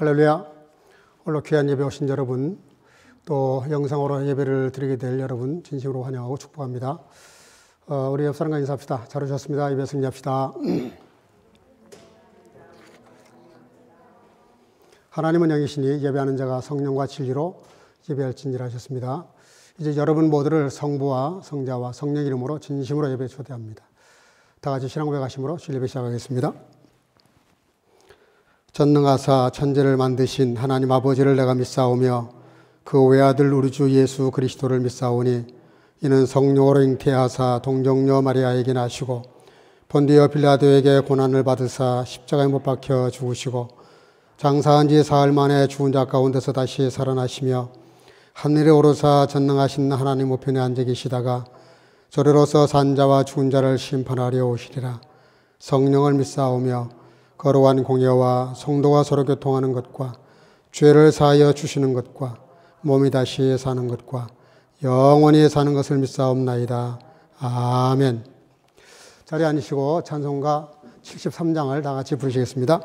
할렐루야. 오늘 귀한 예배 오신 여러분, 또 영상으로 예배를 드리게 될 여러분 진심으로 환영하고 축복합니다. 우리 옆 사람과 인사합시다. 잘 오셨습니다. 예배 승리합시다. 하나님은 영이시니 예배하는 자가 성령과 진리로 예배할진지라 하셨습니다. 이제 여러분 모두를 성부와 성자와 성령 이름으로 진심으로 예배에 초대합니다. 다 같이 신앙 고백하심으로 주 예배 시작하겠습니다. 전능하사 천지를 만드신 하나님 아버지를 내가 믿사오며 그 외아들 우리 주 예수 그리스도를 믿사오니 이는 성령으로 잉태하사 동정녀 마리아에게 나시고 본디오 빌라도에게 고난을 받으사 십자가에 못 박혀 죽으시고 장사한 지 사흘 만에 죽은 자 가운데서 다시 살아나시며 하늘에 오르사 전능하신 하나님 우편에 앉아 계시다가 저리로서 산 자와 죽은 자를 심판하려 오시리라. 성령을 믿사오며 거룩한 공예와 성도가 서로 교통하는 것과 죄를 사하여 주시는 것과 몸이 다시 사는 것과 영원히 사는 것을 믿사옵나이다. 아멘. 자리에 앉으시고 찬송가 73장을 다 같이 부르시겠습니다.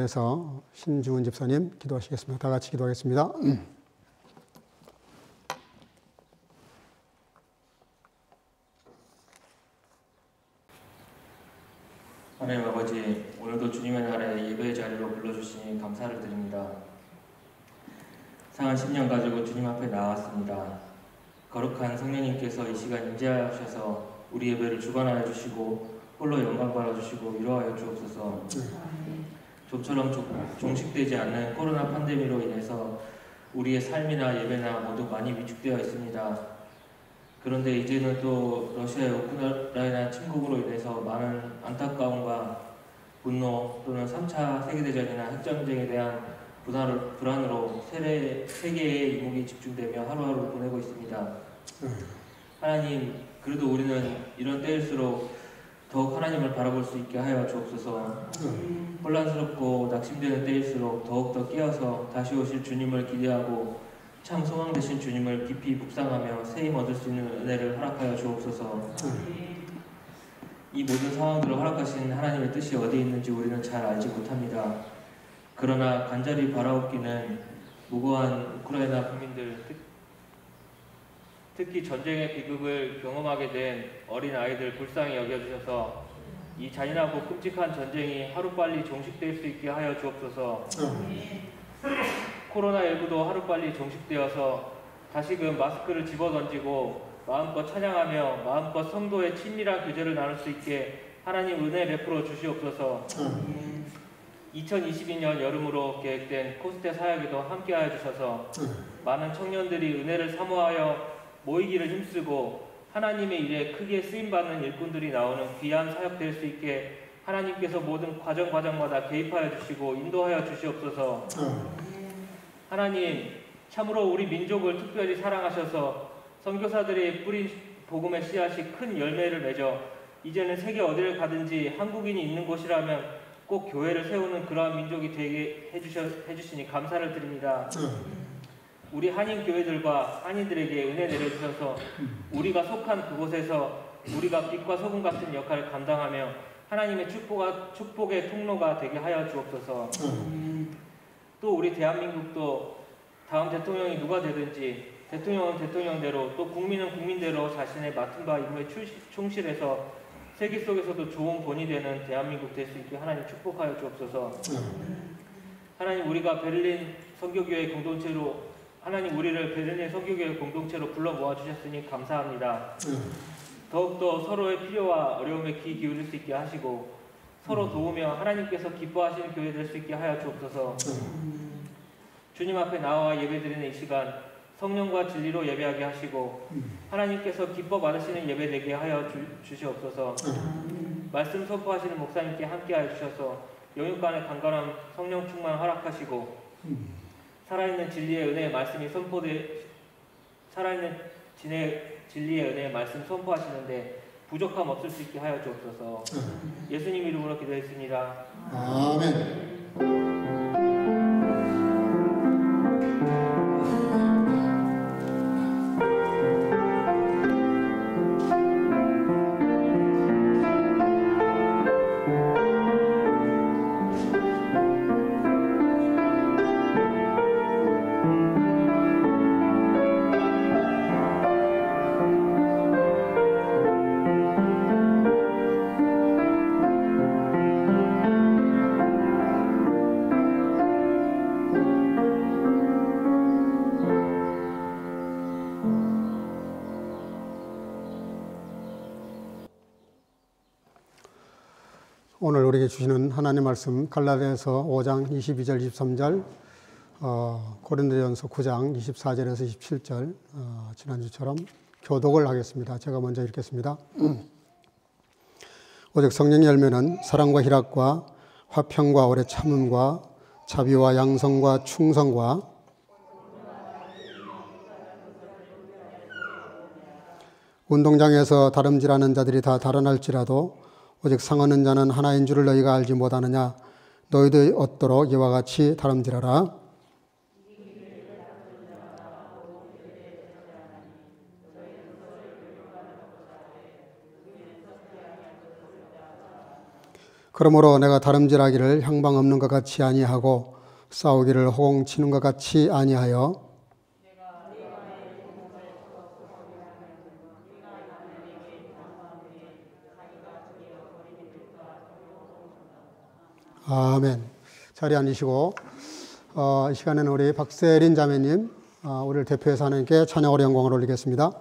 그래서 신중훈 집사님 기도하시겠습니다. 다 같이 기도하겠습니다. 하나님 아버지, 오늘도 주님의 날에 예배의 자리로 불러주시니 감사를 드립니다. 상한 10년 가지고 주님 앞에 나왔습니다. 거룩한 성령님께서 이 시간 임재하셔서 우리 예배를 주관하여 주시고 홀로 영광 받아주시고 위로하여 주옵소서. 좀처럼 종식되지 않는 코로나 팬데믹으로 인해서 우리의 삶이나 예배나 모두 많이 위축되어 있습니다. 그런데 이제는 또 러시아의 우크라이나 침공으로 인해서 많은 안타까움과 분노 또는 3차 세계대전이나 핵전쟁에 대한 불안으로 세계의 이목이 집중되며 하루하루 보내고 있습니다. 하나님, 그래도 우리는 이런 때일수록 더욱 하나님을 바라볼 수 있게 하여 주옵소서. 혼란스럽고 낙심되는 때일수록 더욱더 깨어서 다시 오실 주님을 기대하고 참 소망 되신 주님을 깊이 묵상하며 새 힘 얻을 수 있는 은혜를 허락하여 주옵소서. 이 모든 상황들을 허락하신 하나님의 뜻이 어디에 있는지 우리는 잘 알지 못합니다. 그러나 간절히 바라옵기는 무고한 우크라이나 국민들, 특히 전쟁의 비극을 경험하게 된 어린 아이들 불쌍히 여겨주셔서 이 잔인하고 끔찍한 전쟁이 하루빨리 종식될 수 있게 하여 주옵소서. 코로나19도 하루빨리 종식되어서 다시금 마스크를 집어던지고 마음껏 찬양하며 마음껏 성도의 친밀한 교제를 나눌 수 있게 하나님 은혜 베풀어 주시옵소서. 2022년 여름으로 계획된 코스테 사역에도 함께하여 주셔서 많은 청년들이 은혜를 사모하여 모이기를 힘쓰고 하나님의 일에 크게 쓰임받는 일꾼들이 나오는 귀한 사역 될 수 있게 하나님께서 모든 과정마다 개입하여 주시고 인도하여 주시옵소서. 하나님, 참으로 우리 민족을 특별히 사랑하셔서 선교사들이 뿌린 복음의 씨앗이 큰 열매를 맺어 이제는 세계 어디를 가든지 한국인이 있는 곳이라면 꼭 교회를 세우는 그러한 민족이 되게 해주시니 감사를 드립니다. 우리 한인 교회들과 한인들에게 은혜 내려주셔서 우리가 속한 그곳에서 우리가 빛과 소금 같은 역할을 감당하며 하나님의 축복의 통로가 되게 하여 주옵소서. 또 우리 대한민국도 다음 대통령이 누가 되든지 대통령은 대통령대로 또 국민은 국민대로 자신의 맡은 바 임무에 충실해서 세계 속에서도 좋은 본이 되는 대한민국 될 수 있게 하나님 축복하여 주옵소서. 하나님, 우리가 베를린 선교교회 공동체로 하나님 우리를 베를린 선교교회 공동체로 불러 모아주셨으니 감사합니다. 더욱더 서로의 필요와 어려움에 귀 기울일 수 있게 하시고 서로 도우며 하나님께서 기뻐하시는 교회 될 수 있게 하여 주옵소서. 주님 앞에 나와 예배드리는 이 시간 성령과 진리로 예배하게 하시고 하나님께서 기뻐 받으시는 예배 되게 하여 주시옵소서. 말씀 선포하시는 목사님께 함께하여 주셔서 영육간의 강건함 성령 충만 허락하시고 살아있는 진리의 은혜의 말씀이 살아있는 진리의 은혜의 말씀 선포하시는데 부족함 없을 수 있게 하여 주옵소서. 예수님 이름으로 기도했습니다. 아멘. 오늘 우리에게 주시는 하나님 말씀 갈라디아서 5장 22절 23절 고린도전서 9장 24절에서 27절 지난주처럼 교독을 하겠습니다. 제가 먼저 읽겠습니다. 오직 성령의 열매는 사랑과 희락과 화평과 오래 참음과 자비와 양성과 충성과 운동장에서 다름질하는 자들이 다 달아날지라도 오직 상하는 자는 하나인 줄을 너희가 알지 못하느냐. 너희도 얻도록 이와 같이 다름질하라. 그러므로 내가 다름질하기를 향방 없는 것 같이 아니하고 싸우기를 호공치는 것 같이 아니하여 아멘. 자리에 앉으시고 이 시간에는 우리 박세린 자매님 우리를 대표해서 하나님께 찬양으로 영광을 올리겠습니다.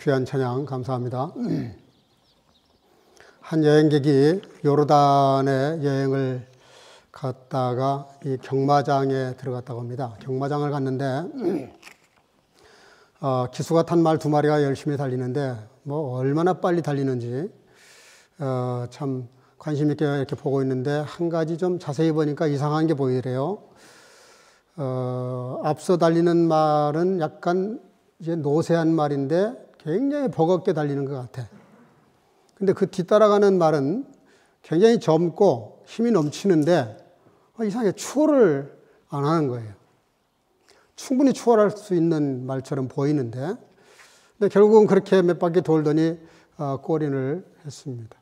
귀한 찬양 감사합니다. 한 여행객이 요르단에 여행을 갔다가 이 경마장에 들어갔다고 합니다. 경마장을 갔는데 기수가 탄 말 2마리가 열심히 달리는데 뭐 얼마나 빨리 달리는지 참 관심 있게 이렇게 보고 있는데 한 가지 좀 자세히 보니까 이상한 게 보이더래요. 앞서 달리는 말은 약간 이제 노쇠한 말인데 굉장히 버겁게 달리는 것 같아. 근데 그 뒤따라가는 말은 굉장히 젊고 힘이 넘치는데 이상하게 추월을 안 하는 거예요. 충분히 추월할 수 있는 말처럼 보이는데 근데 결국은 그렇게 몇 바퀴 돌더니 골인을 했습니다.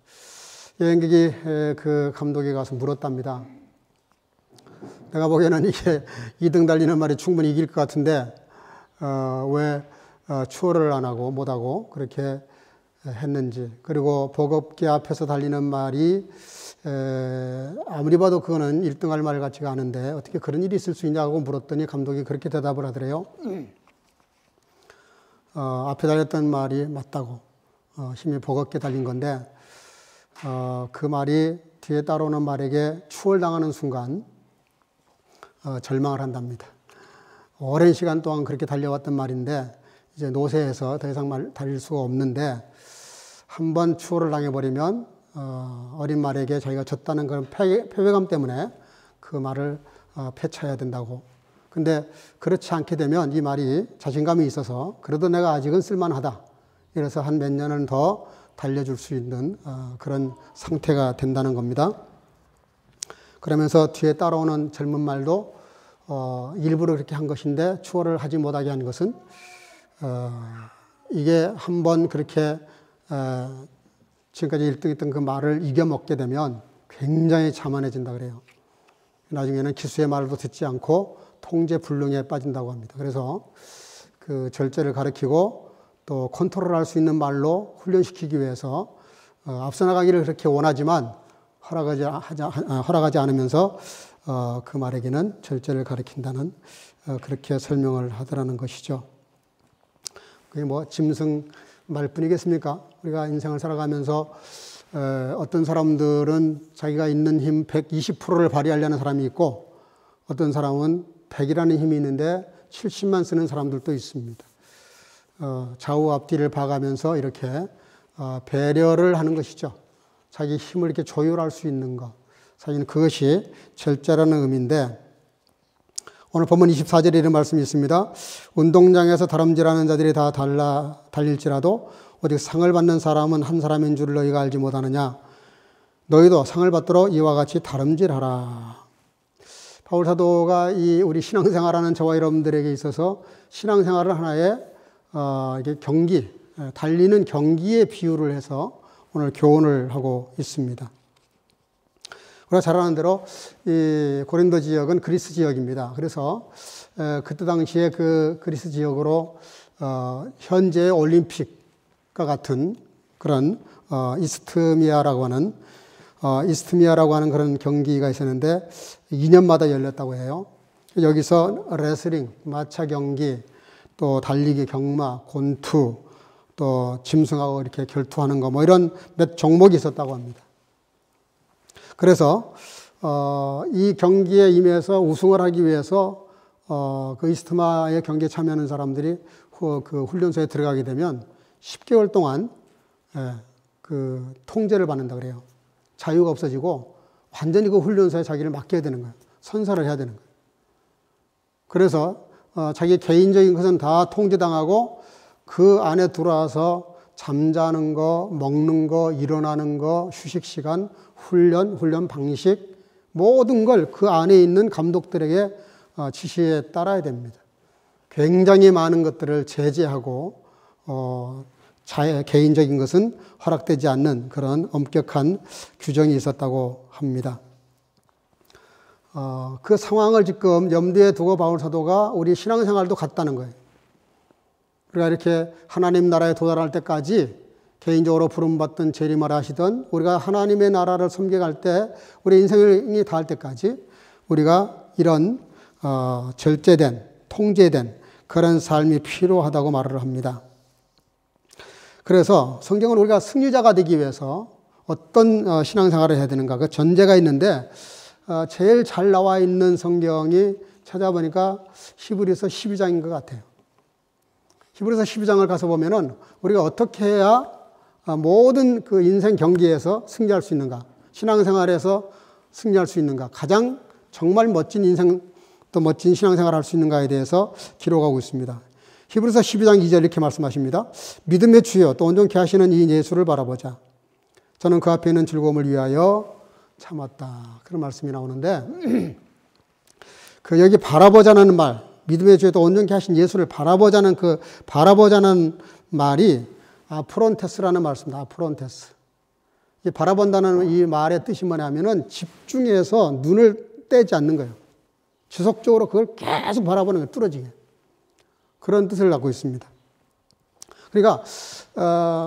여행객이 그 감독에 가서 물었답니다. 내가 보기에는 이게 2등 달리는 말이 충분히 이길 것 같은데 왜 추월을 안 하고 못하고 그렇게 했는지, 그리고 버겁게 앞에서 달리는 말이 아무리 봐도 그거는 1등할 말 같지가 않은데 어떻게 그런 일이 있을 수 있냐고 물었더니 감독이 그렇게 대답을 하더래요. 앞에 달렸던 말이 맞다고, 힘이 버겁게 달린 건데 그 말이 뒤에 따라오는 말에게 추월당하는 순간 절망을 한답니다. 오랜 시간 동안 그렇게 달려왔던 말인데 이제 노쇠해서 더 이상 달릴 수가 없는데 한번 추월을 당해버리면 어린 말에게 자기가 졌다는 그런 패배감 때문에 그 말을 폐차해야 된다고. 근데 그렇지 않게 되면 이 말이 자신감이 있어서 그래도 내가 아직은 쓸만하다, 이래서 한 몇 년은 더 달려줄 수 있는 그런 상태가 된다는 겁니다. 그러면서 뒤에 따라오는 젊은 말도 일부러 그렇게 한 것인데 추월을 하지 못하게 한 것은 이게 한번 그렇게 지금까지 1등했던 그 말을 이겨먹게 되면 굉장히 자만해진다 그래요. 나중에는 기수의 말도 듣지 않고 통제불능에 빠진다고 합니다. 그래서 그 절제를 가르치고 또 컨트롤할 수 있는 말로 훈련시키기 위해서 앞서 나가기를 그렇게 원하지만 허락하지 않으면서 그 말에게는 절제를 가르친다는 그렇게 설명을 하더라는 것이죠. 그게 뭐 짐승 말뿐이겠습니까? 우리가 인생을 살아가면서 어떤 사람들은 자기가 있는 힘 120%를 발휘하려는 사람이 있고 어떤 사람은 100이라는 힘이 있는데 70만 쓰는 사람들도 있습니다. 좌우 앞뒤를 봐가면서 이렇게 배려를 하는 것이죠. 자기 힘을 이렇게 조율할 수 있는 것. 사실은 그것이 절제라는 의미인데, 오늘 본문 24절에 이런 말씀이 있습니다. 운동장에서 다름질하는 자들이 다 달릴지라도 오직 상을 받는 사람은 한 사람인 줄 너희가 알지 못하느냐. 너희도 상을 받도록 이와 같이 다름질하라. 바울 사도가 우리 신앙생활하는 저와 여러분들에게 있어서 신앙생활을 하나의 이게 경기, 달리는 경기에 비유를 해서 오늘 교훈을 하고 있습니다. 우리가 잘 아는 대로 이 고린도 지역은 그리스 지역입니다. 그래서 그때 당시에 그 그리스 지역으로 현재의 올림픽과 같은 그런 이스트미아라고 하는 그런 경기가 있었는데 2년마다 열렸다고 해요. 여기서 레슬링, 마차 경기, 또 달리기, 경마, 권투, 또 짐승하고 이렇게 결투하는 거, 뭐 이런 몇 종목이 있었다고 합니다. 그래서 이 경기에 임해서 우승을 하기 위해서 그 이스트마의 경기에 참여하는 사람들이 그 훈련소에 들어가게 되면 10개월 동안 그 통제를 받는다 그래요. 자유가 없어지고 완전히 그 훈련소에 자기를 맡겨야 되는 거예요. 선사를 해야 되는 거예요. 그래서 자기 개인적인 것은 다 통제당하고 그 안에 들어와서 잠자는 거, 먹는 거, 일어나는 거, 휴식 시간, 훈련 방식, 모든 걸 그 안에 있는 감독들에게 지시에 따라야 됩니다. 굉장히 많은 것들을 제재하고 개인적인 것은 허락되지 않는 그런 엄격한 규정이 있었다고 합니다. 그 상황을 지금 염두에 두고 바울 사도가 우리 신앙생활도 같다는 거예요. 우리가 이렇게 하나님 나라에 도달할 때까지 개인적으로 부름받던 재림하라 하시던 우리가 하나님의 나라를 섬겨갈 때 우리 인생이 다할 때까지 우리가 이런 절제된, 통제된 그런 삶이 필요하다고 말을 합니다. 그래서 성경은 우리가 승리자가 되기 위해서 어떤 신앙생활을 해야 되는가 그 전제가 있는데 제일 잘 나와 있는 성경이 찾아보니까 히브리서 12장인 것 같아요. 히브리서 12장을 가서 보면은 우리가 어떻게 해야 모든 그 인생 경기에서 승리할 수 있는가, 신앙생활에서 승리할 수 있는가, 가장 정말 멋진 인생 또 멋진 신앙생활을 할 수 있는가에 대해서 기록하고 있습니다. 히브리서 12장 2절 이렇게 말씀하십니다. 믿음의 주여 또 온전케 하시는 이 예수를 바라보자. 저는 그 앞에 있는 즐거움을 위하여 참았다. 그런 말씀이 나오는데 그 여기 바라보자는 말, 믿음의 주여 또 온전케 하신 예수를 바라보자는 그 바라보자는 말이 아프론테스라는 말씀입니다. 아프론테스. 이 바라본다는 이 말의 뜻이 뭐냐면은 집중해서 눈을 떼지 않는 거예요. 지속적으로 그걸 계속 바라보는 거예요. 뚫어지게. 그런 뜻을 갖고 있습니다. 그러니까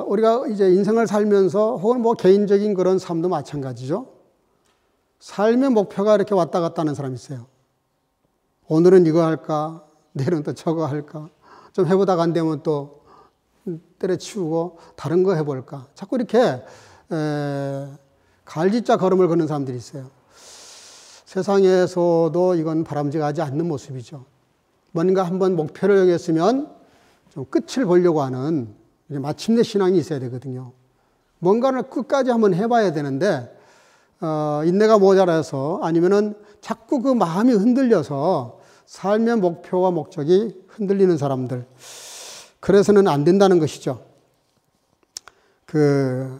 우리가 이제 인생을 살면서 혹은 뭐 개인적인 그런 삶도 마찬가지죠. 삶의 목표가 이렇게 왔다 갔다 하는 사람이 있어요. 오늘은 이거 할까? 내일은 또 저거 할까? 좀 해보다가 안 되면 또 때려치우고 다른 거 해볼까? 자꾸 이렇게 갈짓자 걸음을 걷는 사람들이 있어요. 세상에서도 이건 바람직하지 않는 모습이죠. 뭔가 한번 목표를 정했으면 좀 끝을 보려고 하는 마침내 신앙이 있어야 되거든요. 뭔가를 끝까지 한번 해봐야 되는데 인내가 모자라서 아니면은 자꾸 그 마음이 흔들려서 삶의 목표와 목적이 흔들리는 사람들. 그래서는 안 된다는 것이죠. 그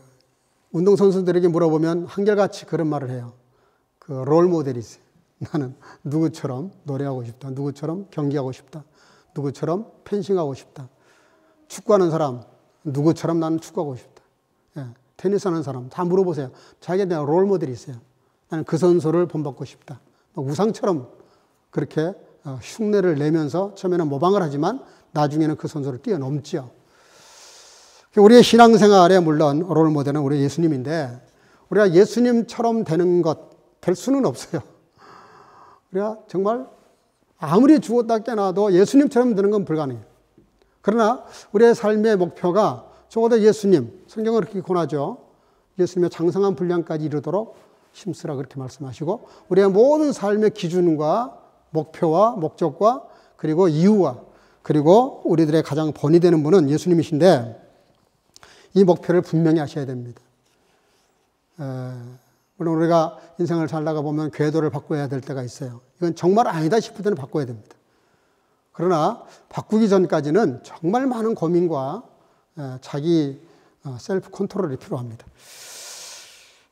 운동선수들에게 물어보면 한결같이 그런 말을 해요. 그 롤 모델이 있어요. 나는 누구처럼 노래하고 싶다. 누구처럼 경기하고 싶다. 누구처럼 펜싱하고 싶다. 축구하는 사람, 누구처럼 나는 축구하고 싶다. 예, 테니스 하는 사람 다 물어보세요. 자기에 대한 롤 모델이 있어요. 나는 그 선수를 본받고 싶다. 우상처럼 그렇게 흉내를 내면서 처음에는 모방을 하지만 나중에는 그 선수를 뛰어넘지요. 우리의 신앙생활에 물론 롤 모델은 우리 예수님인데 우리가 예수님처럼 되는 것 될 수는 없어요. 우리가 정말 아무리 죽었다 깨나도 예수님처럼 되는 건 불가능해요. 그러나 우리의 삶의 목표가 적어도 예수님, 성경은 그렇게 권하죠. 예수님의 장성한 분량까지 이르도록 힘쓰라 그렇게 말씀하시고 우리의 모든 삶의 기준과 목표와 목적과 그리고 이유와 그리고 우리들의 가장 본이 되는 분은 예수님이신데 이 목표를 분명히 하셔야 됩니다. 물론 우리가 인생을 살다가 보면 궤도를 바꿔야 될 때가 있어요. 이건 정말 아니다 싶을 때는 바꿔야 됩니다. 그러나 바꾸기 전까지는 정말 많은 고민과 자기 셀프 컨트롤이 필요합니다.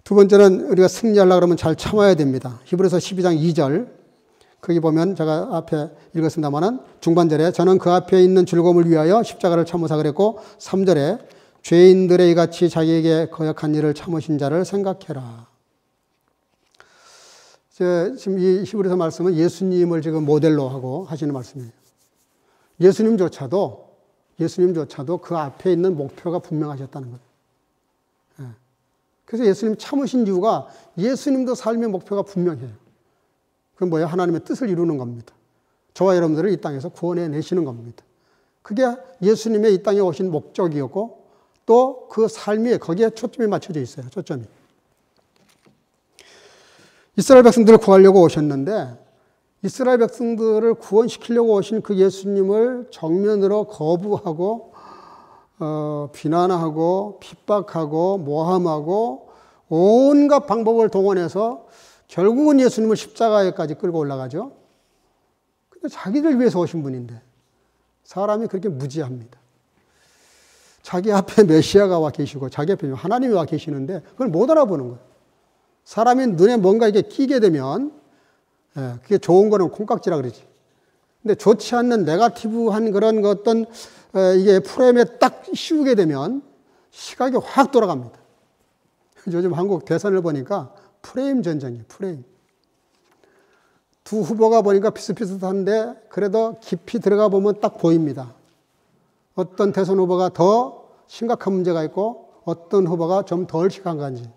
두 번째는 우리가 승리하려고 그러면 잘 참아야 됩니다. 히브리서 12장 2절 거기 보면 제가 앞에 읽었습니다마는 중반절에 저는 그 앞에 있는 즐거움을 위하여 십자가를 참으사 그랬고 3절에 죄인들의 이같이 자기에게 거역한 일을 참으신 자를 생각해라. 지금 이 히브리서 말씀은 예수님을 지금 모델로 하고 하시는 말씀이에요. 예수님조차도 그 앞에 있는 목표가 분명하셨다는 거예요. 그래서 예수님 참으신 이유가 예수님도 삶의 목표가 분명해요. 그건 뭐예요? 하나님의 뜻을 이루는 겁니다. 저와 여러분들을 이 땅에서 구원해 내시는 겁니다. 그게 예수님의 이 땅에 오신 목적이었고 또 그 삶이 거기에 초점이 맞춰져 있어요. 초점이. 이스라엘 백성들을 구하려고 오셨는데 이스라엘 백성들을 구원시키려고 오신 그 예수님을 정면으로 거부하고 비난하고 핍박하고 모함하고 온갖 방법을 동원해서 결국은 예수님을 십자가에까지 끌고 올라가죠. 근데 자기를 위해서 오신 분인데 사람이 그렇게 무지합니다. 자기 앞에 메시아가 와 계시고 자기 앞에 하나님이 와 계시는데 그걸 못 알아보는 거예요. 사람이 눈에 뭔가 이게 띄게 되면 그게 좋은 거는 콩깍지라 그러지. 근데 좋지 않는 네거티브한 그런 어떤 이게 프레임에 딱 씌우게 되면 시각이 확 돌아갑니다. 요즘 한국 대선을 보니까 프레임 전쟁이에요. 프레임. 두 후보가 보니까 비슷비슷한데 그래도 깊이 들어가 보면 딱 보입니다. 어떤 대선 후보가 더 심각한 문제가 있고 어떤 후보가 좀 덜 심각한 건지.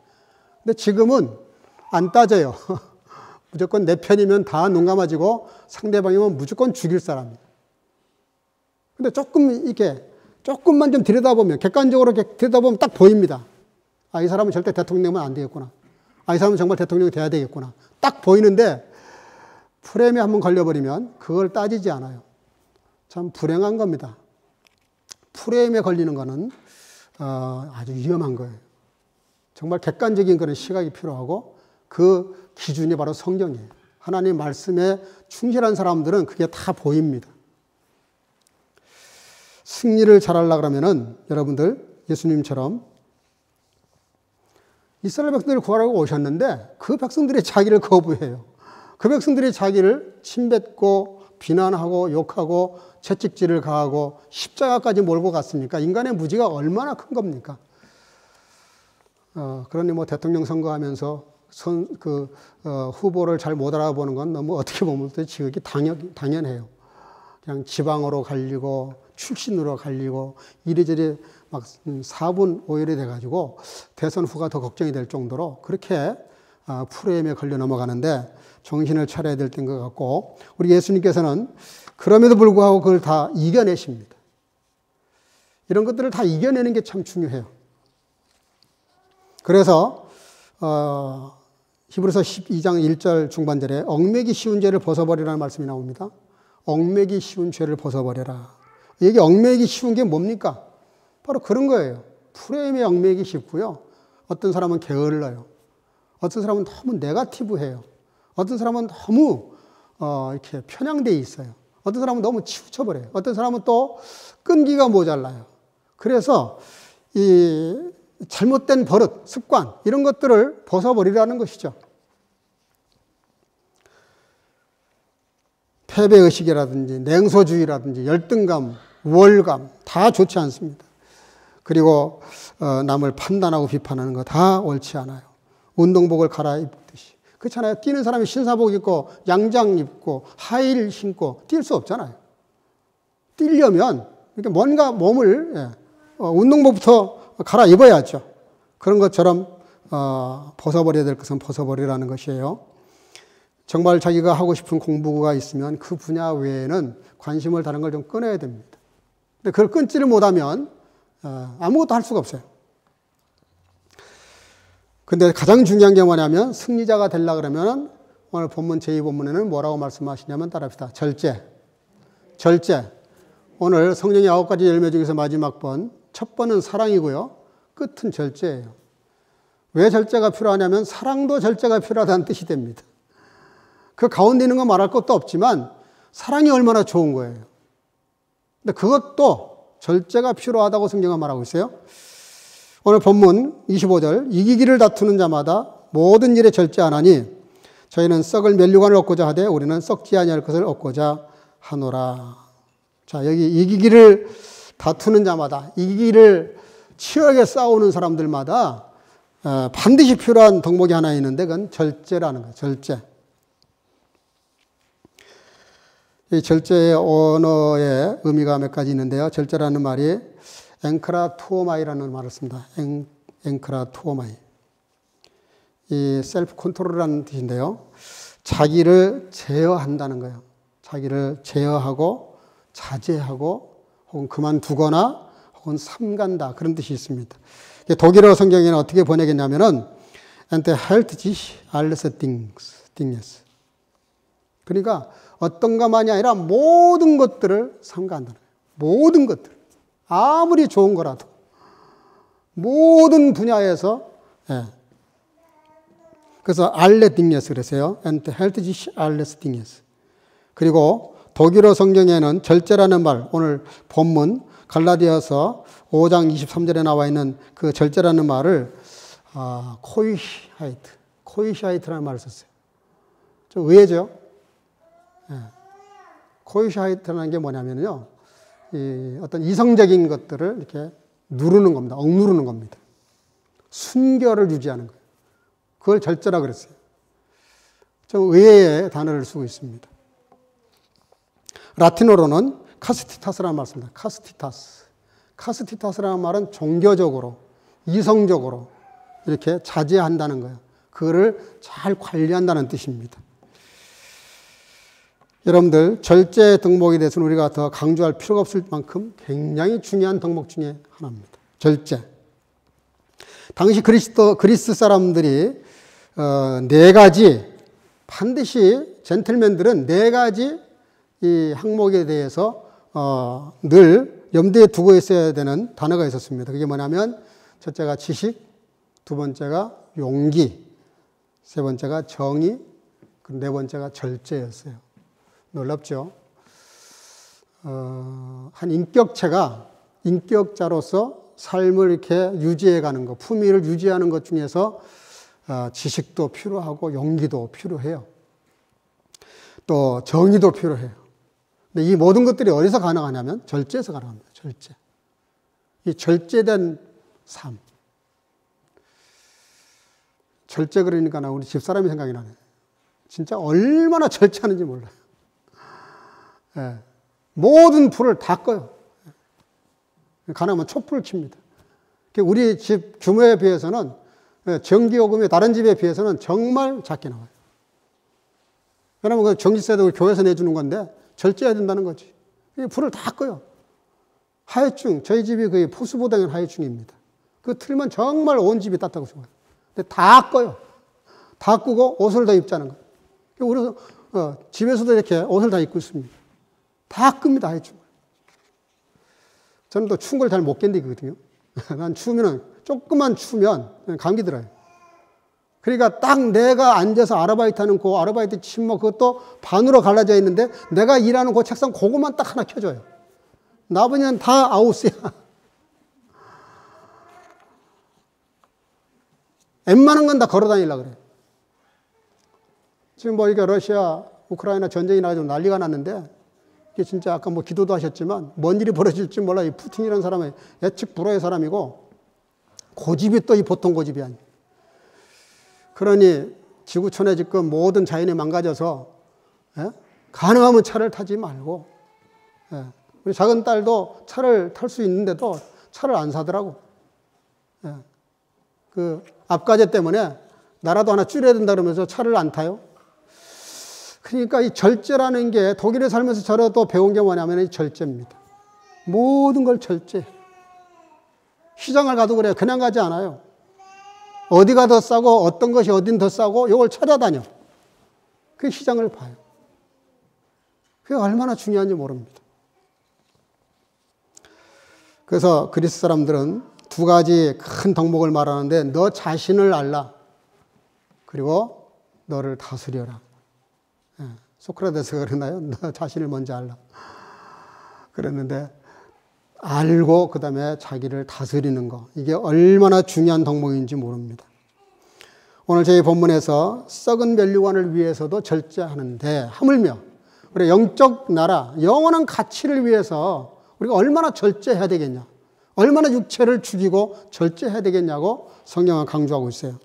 근데 지금은 안 따져요. 무조건 내 편이면 다 눈 감아지고 상대방이면 무조건 죽일 사람이에요. 근데 조금만 좀 들여다보면, 객관적으로 들여다보면 딱 보입니다. 아, 이 사람은 절대 대통령 되면 안 되겠구나. 아, 이 사람은 정말 대통령이 돼야 되겠구나. 딱 보이는데 프레임에 한번 걸려버리면 그걸 따지지 않아요. 참 불행한 겁니다. 프레임에 걸리는 거는 아주 위험한 거예요. 정말 객관적인 그런 시각이 필요하고 그 기준이 바로 성경이에요. 하나님 말씀에 충실한 사람들은 그게 다 보입니다. 승리를 잘하려고 그러면은 여러분들 예수님처럼 이스라엘 백성들을 구하라고 오셨는데 그 백성들이 자기를 거부해요. 그 백성들이 자기를 침뱉고 비난하고 욕하고 채찍질을 가하고 십자가까지 몰고 갔으니까 인간의 무지가 얼마나 큰 겁니까? 그러니 뭐 대통령 선거하면서 후보를 잘 못 알아보는 건 너무 어떻게 보면 지극히 당연해요. 그냥 지방으로 갈리고 출신으로 갈리고 이리저리 막 4분 5일이 돼가지고 대선 후가 더 걱정이 될 정도로 그렇게 프레임에 걸려 넘어가는데 정신을 차려야 될 때인 것 같고 우리 예수님께서는 그럼에도 불구하고 그걸 다 이겨내십니다. 이런 것들을 다 이겨내는 게 참 중요해요. 그래서 히브리서 12장 1절 중반절에 얽매기 쉬운 죄를 벗어버리라는 말씀이 나옵니다. 얽매기 쉬운 죄를 벗어버려라. 이게 얽매기 쉬운 게 뭡니까? 바로 그런 거예요. 프레임에 얽매기 쉽고요. 어떤 사람은 게을러요. 어떤 사람은 너무 네거티브해요. 어떤 사람은 너무 이렇게 편향되어 있어요. 어떤 사람은 너무 치우쳐버려요. 어떤 사람은 또 끈기가 모자라요. 그래서 이 잘못된 버릇, 습관 이런 것들을 벗어버리라는 것이죠. 패배의식이라든지 냉소주의라든지 열등감, 우월감 다 좋지 않습니다. 그리고 남을 판단하고 비판하는 거 다 옳지 않아요. 운동복을 갈아입듯이. 그렇잖아요. 뛰는 사람이 신사복 입고 양장 입고 하이힐 신고 뛸 수 없잖아요. 뛰려면 이렇게 뭔가 몸을 운동복부터 갈아입어야죠. 그런 것처럼 벗어버려야 될 것은 벗어버리라는 것이에요. 정말 자기가 하고 싶은 공부가 있으면 그 분야 외에는 관심을 다른 걸 좀 끊어야 됩니다. 근데 그걸 끊지를 못하면 아무것도 할 수가 없어요. 근데 가장 중요한 게 뭐냐면 승리자가 되려고 그러면 오늘 본문 제2본문에는 뭐라고 말씀하시냐면 따라합시다. 절제. 절제. 오늘 성령의 9가지 열매 중에서 마지막 번, 첫 번은 사랑이고요. 끝은 절제예요. 왜 절제가 필요하냐면 사랑도 절제가 필요하다는 뜻이 됩니다. 그 가운데 있는 건 말할 것도 없지만 사랑이 얼마나 좋은 거예요. 근데 그것도 절제가 필요하다고 성경은 말하고 있어요. 오늘 본문 25절, 이기기를 다투는 자마다 모든 일에 절제하나니 저희는 썩을 면류관을 얻고자 하되 우리는 썩지 아니할 것을 얻고자 하노라. 자, 여기 이기기를 다투는 자마다, 이기기를 치열하게 싸우는 사람들마다 반드시 필요한 덕목이 하나 있는데 그건 절제라는 거예요. 절제. 이 절제의 언어의 의미가 몇 가지 있는데요. 절제라는 말이 앵크라투오마이라는 말을 씁니다. 앵크라투오마이. 이 셀프 컨트롤이라는 뜻인데요. 자기를 제어한다는 거예요. 자기를 제어하고 자제하고 혹은 그만두거나 혹은 삼간다 그런 뜻이 있습니다. 독일어 성경에는 어떻게 번역했냐면은 enthält sich alles Dinges. 그러니까 어떤 것만이 아니라 모든 것들을 삼가한다는 거예요. 모든 것들. 아무리 좋은 거라도 모든 분야에서 그래서 alle Dinges 그랬어요. enthält sich alles Dinges. 그리고 독일어 성경에는 절제라는 말, 오늘 본문 갈라디아서 5장 23절에 나와 있는 그 절제라는 말을 코이샤이트라는 말을 썼어요. 좀 의외죠? 코이샤이트라는 게 뭐냐면요, 어떤 이성적인 것들을 이렇게 누르는 겁니다. 억누르는 겁니다. 순결을 유지하는 거예요. 그걸 절제라 그랬어요. 좀 의외의 단어를 쓰고 있습니다. 라틴어로는 카스티타스라는 말을 씁니다. 카스티타스. 카스티타스라는 말은 종교적으로, 이성적으로 이렇게 자제한다는 거예요. 그거를 잘 관리한다는 뜻입니다. 여러분들, 절제 덕목에 대해서는 우리가 더 강조할 필요가 없을 만큼 굉장히 중요한 덕목 중에 하나입니다. 절제. 당시 그리스 사람들이 네 가지, 반드시 젠틀맨들은 네 가지 이 항목에 대해서 늘 염두에 두고 있어야 되는 단어가 있었습니다. 그게 뭐냐면 첫째가 지식, 두 번째가 용기, 세 번째가 정의, 그리고 네 번째가 절제였어요. 놀랍죠? 한 인격체가 인격자로서 삶을 이렇게 유지해가는 것, 품위를 유지하는 것 중에서 지식도 필요하고 용기도 필요해요. 또 정의도 필요해요. 근데 이 모든 것들이 어디서 가능하냐면 절제에서 가능합니다. 절제. 이 절제된 삶. 절제 그러니까 우리 집사람이 생각이 나네. 진짜 얼마나 절제하는지 몰라요. 모든 불을 다 꺼요. 가능하면 촛불을 켭니다. 우리 집 규모에 비해서는, 전기요금이 다른 집에 비해서는 정말 작게 나와요. 왜냐하면 그 전기세도 교회에서 내주는 건데 절제해야 된다는 거지. 불을 다 꺼요. 하해충, 저희 집이 거의 포수보다는 하해충입니다. 그 틀면 정말 온 집이 따뜻하고 좋아요. 근데 다 꺼요. 다 끄고 옷을 다 입자는 거예요. 우리 집에서도 이렇게 옷을 다 입고 있습니다. 다 끕니다, 하해충을. 저는 또 추운 걸 잘 못 견디거든요. 난 추우면, 조금만 추우면 감기 들어요. 그러니까 딱 내가 앉아서 아르바이트 하는 그 아르바이트 침묵 그것도 반으로 갈라져 있는데 내가 일하는 그 책상 그것만 딱 하나 켜줘요. 나머지는 다 아웃이야. 웬만한 건 다 걸어 다니려고 그래. 지금 뭐 이게 러시아, 우크라이나 전쟁이 나가지고 난리가 났는데 이게 진짜 아까 뭐 기도도 하셨지만 뭔 일이 벌어질지 몰라. 이 푸틴이라는 사람은 예측 불허의 사람이고 고집이 또 이 보통 고집이 아니에요. 그러니 지구촌에 지금 모든 자연이 망가져서 가능하면 차를 타지 말고 우리 작은 딸도 차를 탈 수 있는데도 차를 안 사더라고. 그 앞가제 때문에 나라도 하나 줄여야 된다 그러면서 차를 안 타요. 그러니까 이 절제라는 게 독일에 살면서 저도 배운 게 뭐냐면 이 절제입니다. 모든 걸 절제. 시장을 가도 그래요. 그냥 가지 않아요. 어디가 더 싸고 어떤 것이 어딘 더 싸고 이걸 찾아다녀. 그 시장을 봐요. 그게 얼마나 중요한지 모릅니다. 그래서 그리스 사람들은 두 가지 큰 덕목을 말하는데 너 자신을 알라. 그리고 너를 다스려라. 소크라테스가 그러나요? 너 자신을 먼저 알라. 그랬는데 알고 그 다음에 자기를 다스리는 거. 이게 얼마나 중요한 덕목인지 모릅니다. 오늘 저희 본문에서 썩은 면류관을 위해서도 절제하는데 하물며 우리 영적 나라, 영원한 가치를 위해서 우리가 얼마나 절제해야 되겠냐. 얼마나 육체를 죽이고 절제해야 되겠냐고 성경은 강조하고 있어요.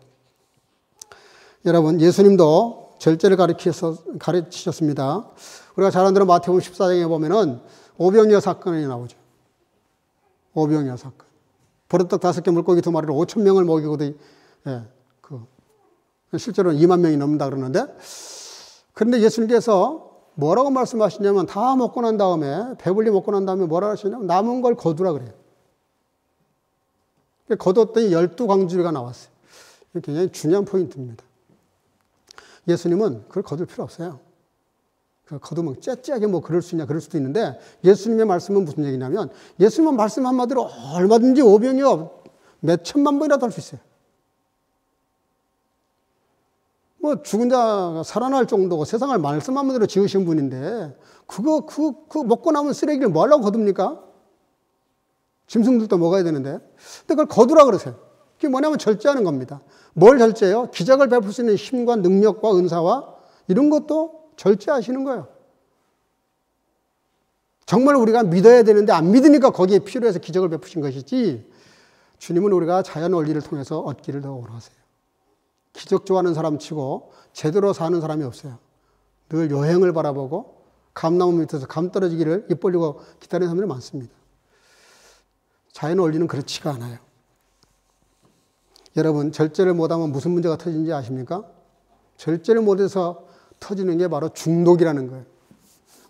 여러분, 예수님도 절제를 가르치셨습니다. 우리가 잘 아는 대로 마태복음 14장에 보면은 오병이어 사건이 나오죠. 오병이어 사건. 버릇떡 5개 물고기 2마리로 5,000명을 먹이고도, 실제로는 2만 명이 넘는다 그러는데, 그런데 예수님께서 뭐라고 말씀하시냐면 다 먹고 난 다음에, 배불리 먹고 난 다음에 뭐라 하시냐면 남은 걸 거두라 그래요. 거뒀더니 12광주리가 나왔어요. 이게 굉장히 중요한 포인트입니다. 예수님은 그걸 거둘 필요 없어요. 그걸 거두면 째째하게 뭐 그럴 수 있냐, 그럴 수도 있는데, 예수님의 말씀은 무슨 얘기냐면, 예수님은 말씀 한마디로 얼마든지 오병이어 몇 천만 번이라도 할 수 있어요. 뭐 죽은 자가 살아날 정도고 세상을 말씀 한마디로 지으신 분인데, 그거 먹고 남은 쓰레기를 뭐 하려고 거둡니까? 짐승들도 먹어야 되는데. 근데 그걸 거두라 그러세요. 그게 뭐냐면 절제하는 겁니다. 뭘 절제해요? 기적을 베풀 수 있는 힘과 능력과 은사와 이런 것도 절제하시는 거예요. 정말 우리가 믿어야 되는데 안 믿으니까 거기에 필요해서 기적을 베푸신 것이지, 주님은 우리가 자연 원리를 통해서 얻기를 더 원하세요. 기적 좋아하는 사람 치고 제대로 사는 사람이 없어요. 늘 여행을 바라보고 감나무 밑에서 감 떨어지기를 입 벌리고 기다리는 사람들이 많습니다. 자연 원리는 그렇지가 않아요. 여러분, 절제를 못하면 무슨 문제가 터지는지 아십니까? 절제를 못해서 터지는 게 바로 중독이라는 거예요.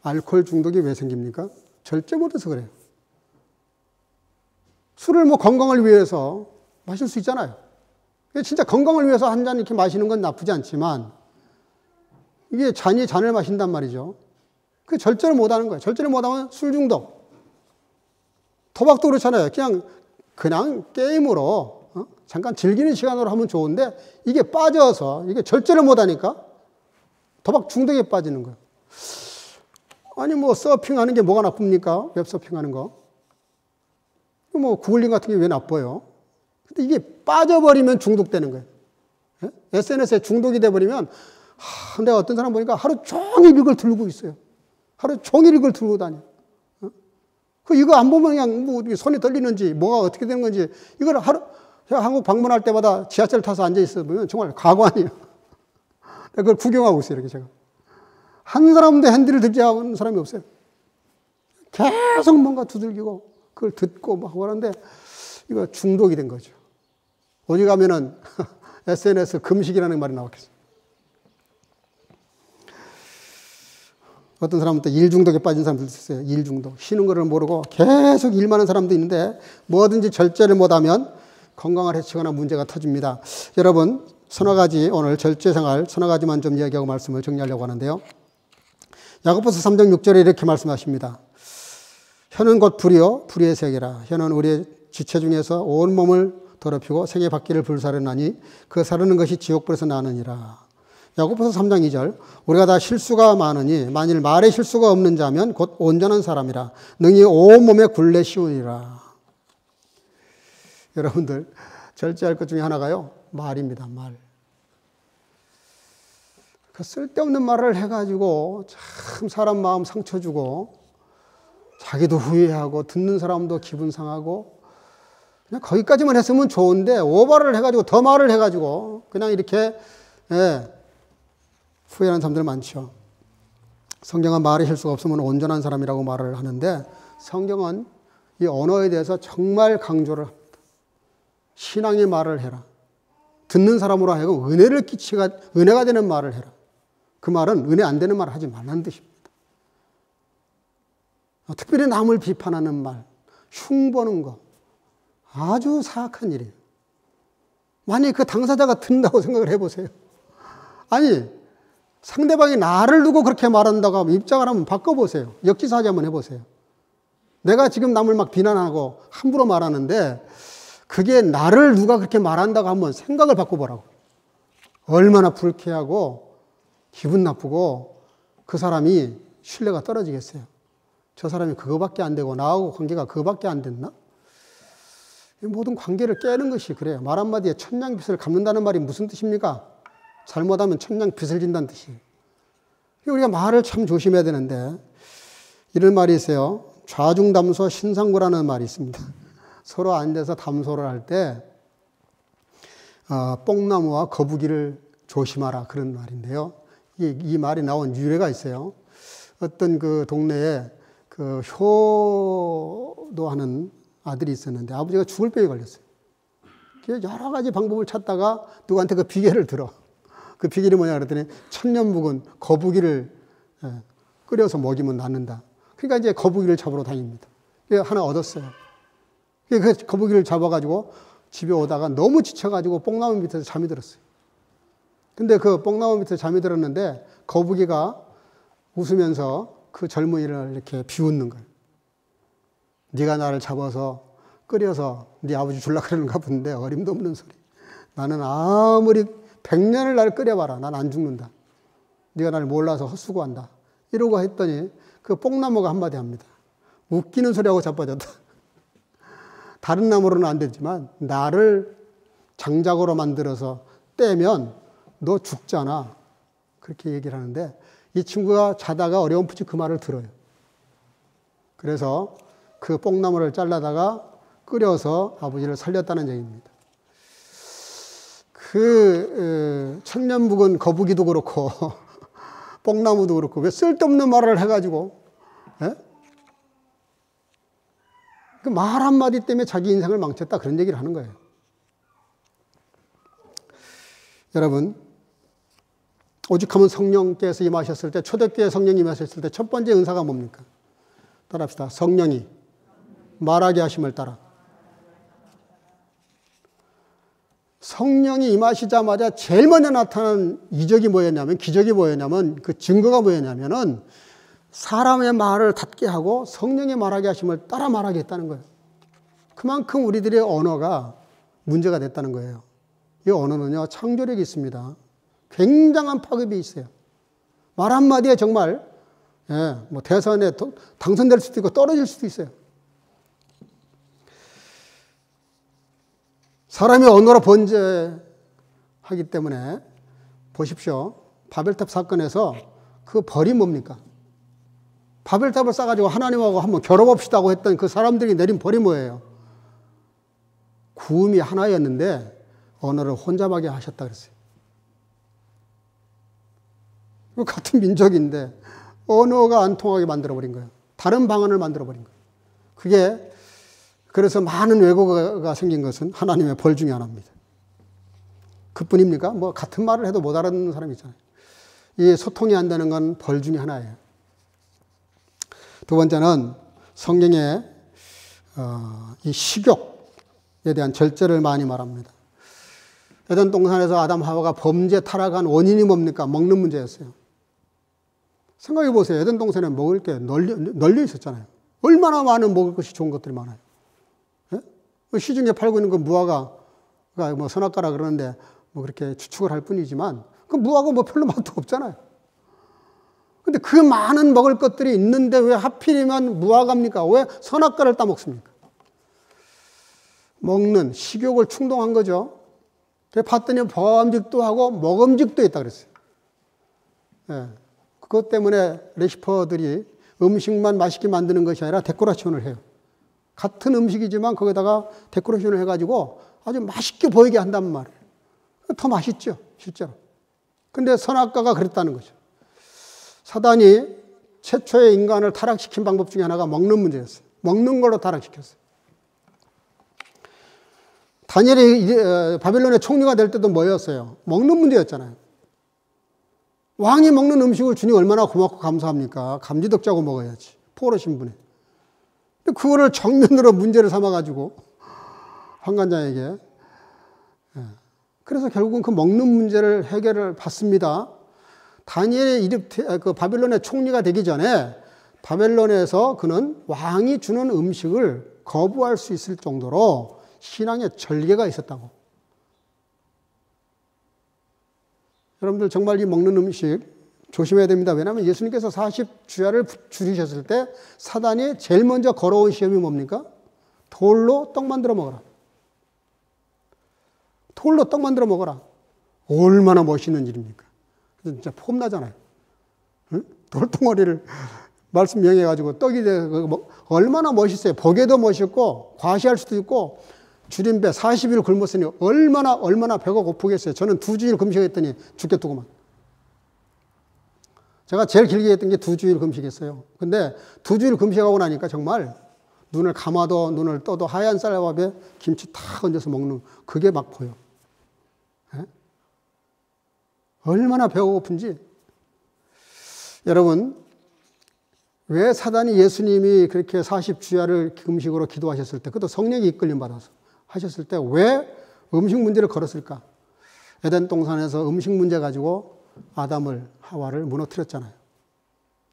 알코올 중독이 왜 생깁니까? 절제 못해서 그래요. 술을 뭐 건강을 위해서 마실 수 있잖아요. 진짜 건강을 위해서 한 잔 이렇게 마시는 건 나쁘지 않지만, 이게 잔을 마신단 말이죠. 그게 절제를 못하는 거예요. 절제를 못하면 술 중독. 도박도 그렇잖아요. 그냥 게임으로, 잠깐 즐기는 시간으로 하면 좋은데, 이게 빠져서, 이게 절제를 못하니까 도박 중독에 빠지는 거예요. 아니, 뭐, 서핑하는 게 뭐가 나쁩니까? 웹서핑하는 거. 뭐, 구글링 같은 게 왜 나빠요? 근데 이게 빠져버리면 중독되는 거예요. SNS에 중독이 돼버리면, 내가 어떤 사람 보니까 하루 종일 이걸 들고 있어요. 하루 종일 이걸 들고 다녀. 이거 안 보면 그냥 뭐 손이 떨리는지, 뭐가 어떻게 되는 건지, 이걸 한국 방문할 때마다 지하철 타서 앉아있어 보면 정말 가관이에요. 그걸 구경하고 있어요, 이렇게 제가. 한 사람도 핸들을 들지 않은 사람이 없어요. 계속 뭔가 두들기고, 그걸 듣고 막 하는데, 이거 중독이 된 거죠. 어디 가면은 SNS 금식이라는 말이 나왔겠어요. 어떤 사람은 또 일 중독에 빠진 사람들도 있어요. 일 중독. 쉬는 거를 모르고 계속 일만 하는 사람도 있는데, 뭐든지 절제를 못하면 건강을 해치거나 문제가 터집니다. 여러분, 서너 가지, 오늘 절제 생활 서너 가지만 좀 이야기하고 말씀을 정리하려고 하는데요. 야고보서 3장 6절에 이렇게 말씀하십니다. 혀는 곧 불이요 불의의 세계라. 혀는 우리의 지체 중에서 온 몸을 더럽히고 생에 받기를 불사르나니 그 사르는 것이 지옥불에서 나느니라. 야고보서 3장 2절. 우리가 다 실수가 많으니 만일 말에 실수가 없는 자면 곧 온전한 사람이라. 능히 온 몸에 굴레 씌우리라. 여러분들, 절제할 것 중에 하나가요, 말입니다. 말. 그 쓸데없는 말을 해가지고 참 사람 마음 상처 주고, 자기도 후회하고 듣는 사람도 기분 상하고, 그냥 거기까지만 했으면 좋은데 오버를 해가지고 더 말을 해가지고 그냥 이렇게 후회하는 사람들 많죠. 성경은 말에 실수가 없으면 온전한 사람이라고 말을 하는데, 성경은 이 언어에 대해서 정말 강조를 합니다. 신앙의 말을 해라. 듣는 사람으로 하여금 은혜가 되는 말을 해라. 그 말은 은혜 안 되는 말을 하지 말라는 뜻입니다. 특별히 남을 비판하는 말, 흉보는 거, 아주 사악한 일이에요. 만약에 그 당사자가 듣는다고 생각을 해보세요. 아니, 상대방이 나를 두고 그렇게 말한다고 하면 입장을 한번 바꿔보세요. 역지사지 한번 해보세요. 내가 지금 남을 막 비난하고 함부로 말하는데 그게 나를 누가 그렇게 말한다고 한번 생각을 바꿔보라고. 얼마나 불쾌하고 기분 나쁘고 그 사람이 신뢰가 떨어지겠어요. 저 사람이 그거밖에 안 되고 나하고 관계가 그거밖에 안 됐나? 이 모든 관계를 깨는 것이 그래요. 말 한마디에 천냥빚을 갚는다는 말이 무슨 뜻입니까? 잘못하면 천냥빚을 진다는 뜻이에요. 우리가 말을 참 조심해야 되는데 이런 말이 있어요. 좌중담소 신상구라는 말이 있습니다. 서로 앉아서 담소를 할 때 뽕나무와 거북이를 조심하라 그런 말인데요. 이 말이 나온 유래가 있어요. 어떤 그 동네에 그 효도하는 아들이 있었는데 아버지가 죽을 병에 걸렸어요. 여러 가지 방법을 찾다가 누구한테 그 비결을 들어. 그 비결이 뭐냐 그랬더니 천년 묵은 거북이를 끓여서 먹이면 낫는다. 그러니까 이제 거북이를 잡으러 다닙니다. 하나 얻었어요. 그 거북이를 잡아가지고 집에 오다가 너무 지쳐가지고 뽕나무 밑에서 잠이 들었어요. 근데 그 뽕나무 밑에서 잠이 들었는데 거북이가 웃으면서 그 젊은이를 이렇게 비웃는 거예요. 네가 나를 잡아서 끓여서 네 아버지 주려고 그러는가 본데 어림도 없는 소리. 나는 아무리 100년을 나를 끓여봐라. 난 안 죽는다. 네가 나를 몰라서 헛수고한다. 이러고 했더니 그 뽕나무가 한마디 합니다. 웃기는 소리하고 자빠졌다. 다른 나무로는 안 되지만 나를 장작으로 만들어서 떼면 너 죽잖아. 그렇게 얘기를 하는데 이 친구가 자다가 어려움없이 그 말을 들어요. 그래서 그 뽕나무를 잘라다가 끓여서 아버지를 살렸다는 얘기입니다. 그 천년 묵은 거북이도 그렇고 뽕나무도 그렇고 왜 쓸데없는 말을 해가지고 그 말 한마디 때문에 자기 인생을 망쳤다 그런 얘기를 하는 거예요. 여러분 오죽하면 성령께서 임하셨을 때 초대교회 성령이 임하셨을 때 첫 번째 은사가 뭡니까? 따라합시다. 성령이 말하게 하심을 따라. 성령이 임하시자마자 제일 먼저 나타난 이적이 뭐였냐면 기적이 뭐였냐면 그 증거가 뭐였냐면은 사람의 말을 닫게 하고 성령의 말하게 하심을 따라 말하게 했다는 거예요. 그만큼 우리들의 언어가 문제가 됐다는 거예요. 이 언어는요 창조력이 있습니다. 굉장한 파급이 있어요. 말 한마디에 정말 뭐 대선에 당선될 수도 있고 떨어질 수도 있어요. 사람이 언어로 번제하기 때문에 보십시오. 바벨탑 사건에서 그 벌이 뭡니까? 바벨탑을 쌓아가지고 하나님하고 한번 겨뤄봅시다고 했던 그 사람들이 내린 벌이 뭐예요? 구음이 하나였는데 언어를 혼잡하게 하셨다 그랬어요. 같은 민족인데 언어가 안 통하게 만들어버린 거예요. 다른 방언을 만들어버린 거예요. 그게 그래서 많은 왜곡가 생긴 것은 하나님의 벌 중에 하나입니다. 그뿐입니까? 뭐 같은 말을 해도 못 알아듣는 사람이 있잖아요. 이 소통이 안 되는 건 벌 중에 하나예요. 두 번째는 성경의 이 식욕에 대한 절제를 많이 말합니다. 에덴 동산에서 아담 하와가 범죄 타락한 원인이 뭡니까? 먹는 문제였어요. 생각해 보세요. 에덴 동산에 먹을 게 널려 있었잖아요. 얼마나 많은 먹을 것이 좋은 것들이 많아요. 시중에 팔고 있는 그 무화과가 뭐 선악과라 그러는데 뭐 그렇게 추측을 할 뿐이지만 그 무화과 뭐 별로 맛도 없잖아요. 근데 그 많은 먹을 것들이 있는데 왜 하필이면 무화과입니까? 왜 선악과를 따먹습니까? 먹는 식욕을 충동한 거죠. 봤더니 범직도 하고 먹음직도 있다 그랬어요. 그것 때문에 레시퍼들이 음식만 맛있게 만드는 것이 아니라 데코레이션을 해요. 같은 음식이지만 거기다가 데코레이션을 해가지고 아주 맛있게 보이게 한단 말이에요. 더 맛있죠, 실제로. 근데 선악과가 그랬다는 거죠. 사단이 최초의 인간을 타락시킨 방법 중에 하나가 먹는 문제였어요. 먹는 걸로 타락시켰어요. 다니엘이 바빌론의 총리가 될 때도 뭐였어요? 먹는 문제였잖아요. 왕이 먹는 음식을 주니 얼마나 고맙고 감사합니까? 감지덕자고 먹어야지. 포로 신분에. 근데 그거를 정면으로 문제를 삼아가지고 환관장에게. 그래서 결국은 그 먹는 문제를 해결을 받습니다. 다니엘이 그 바벨론의 총리가 되기 전에 바벨론에서 그는 왕이 주는 음식을 거부할 수 있을 정도로 신앙의 절개가 있었다고. 여러분들 정말 이 먹는 음식 조심해야 됩니다. 왜냐하면 예수님께서 40주야를 줄이셨을 때 사단이 제일 먼저 걸어온 시험이 뭡니까? 돌로 떡 만들어 먹어라. 돌로 떡 만들어 먹어라. 얼마나 멋있는 일입니까? 진짜 폼나잖아요. 응? 돌덩어리를 말씀 명해가지고 떡이 얼마나 멋있어요. 보기에도 멋있고 과시할 수도 있고 줄임배 40일 굶었으니 얼마나 배가 고프겠어요. 저는 2주일 금식했더니 죽겠더구만. 제가 제일 길게 했던 게 2주일 금식했어요. 근데 2주일 금식하고 나니까 정말 눈을 감아도 눈을 떠도 하얀 쌀밥에 김치 탁 얹어서 먹는 그게 막 보여. 예? 얼마나 배가 고픈지. 여러분, 왜 사단이 예수님이 그렇게 40주야를 금식으로 기도하셨을 때, 그것도 성령이 이끌림 받아서 하셨을 때 왜 음식 문제를 걸었을까? 에덴 동산에서 음식 문제 가지고 아담을, 하와를 무너뜨렸잖아요.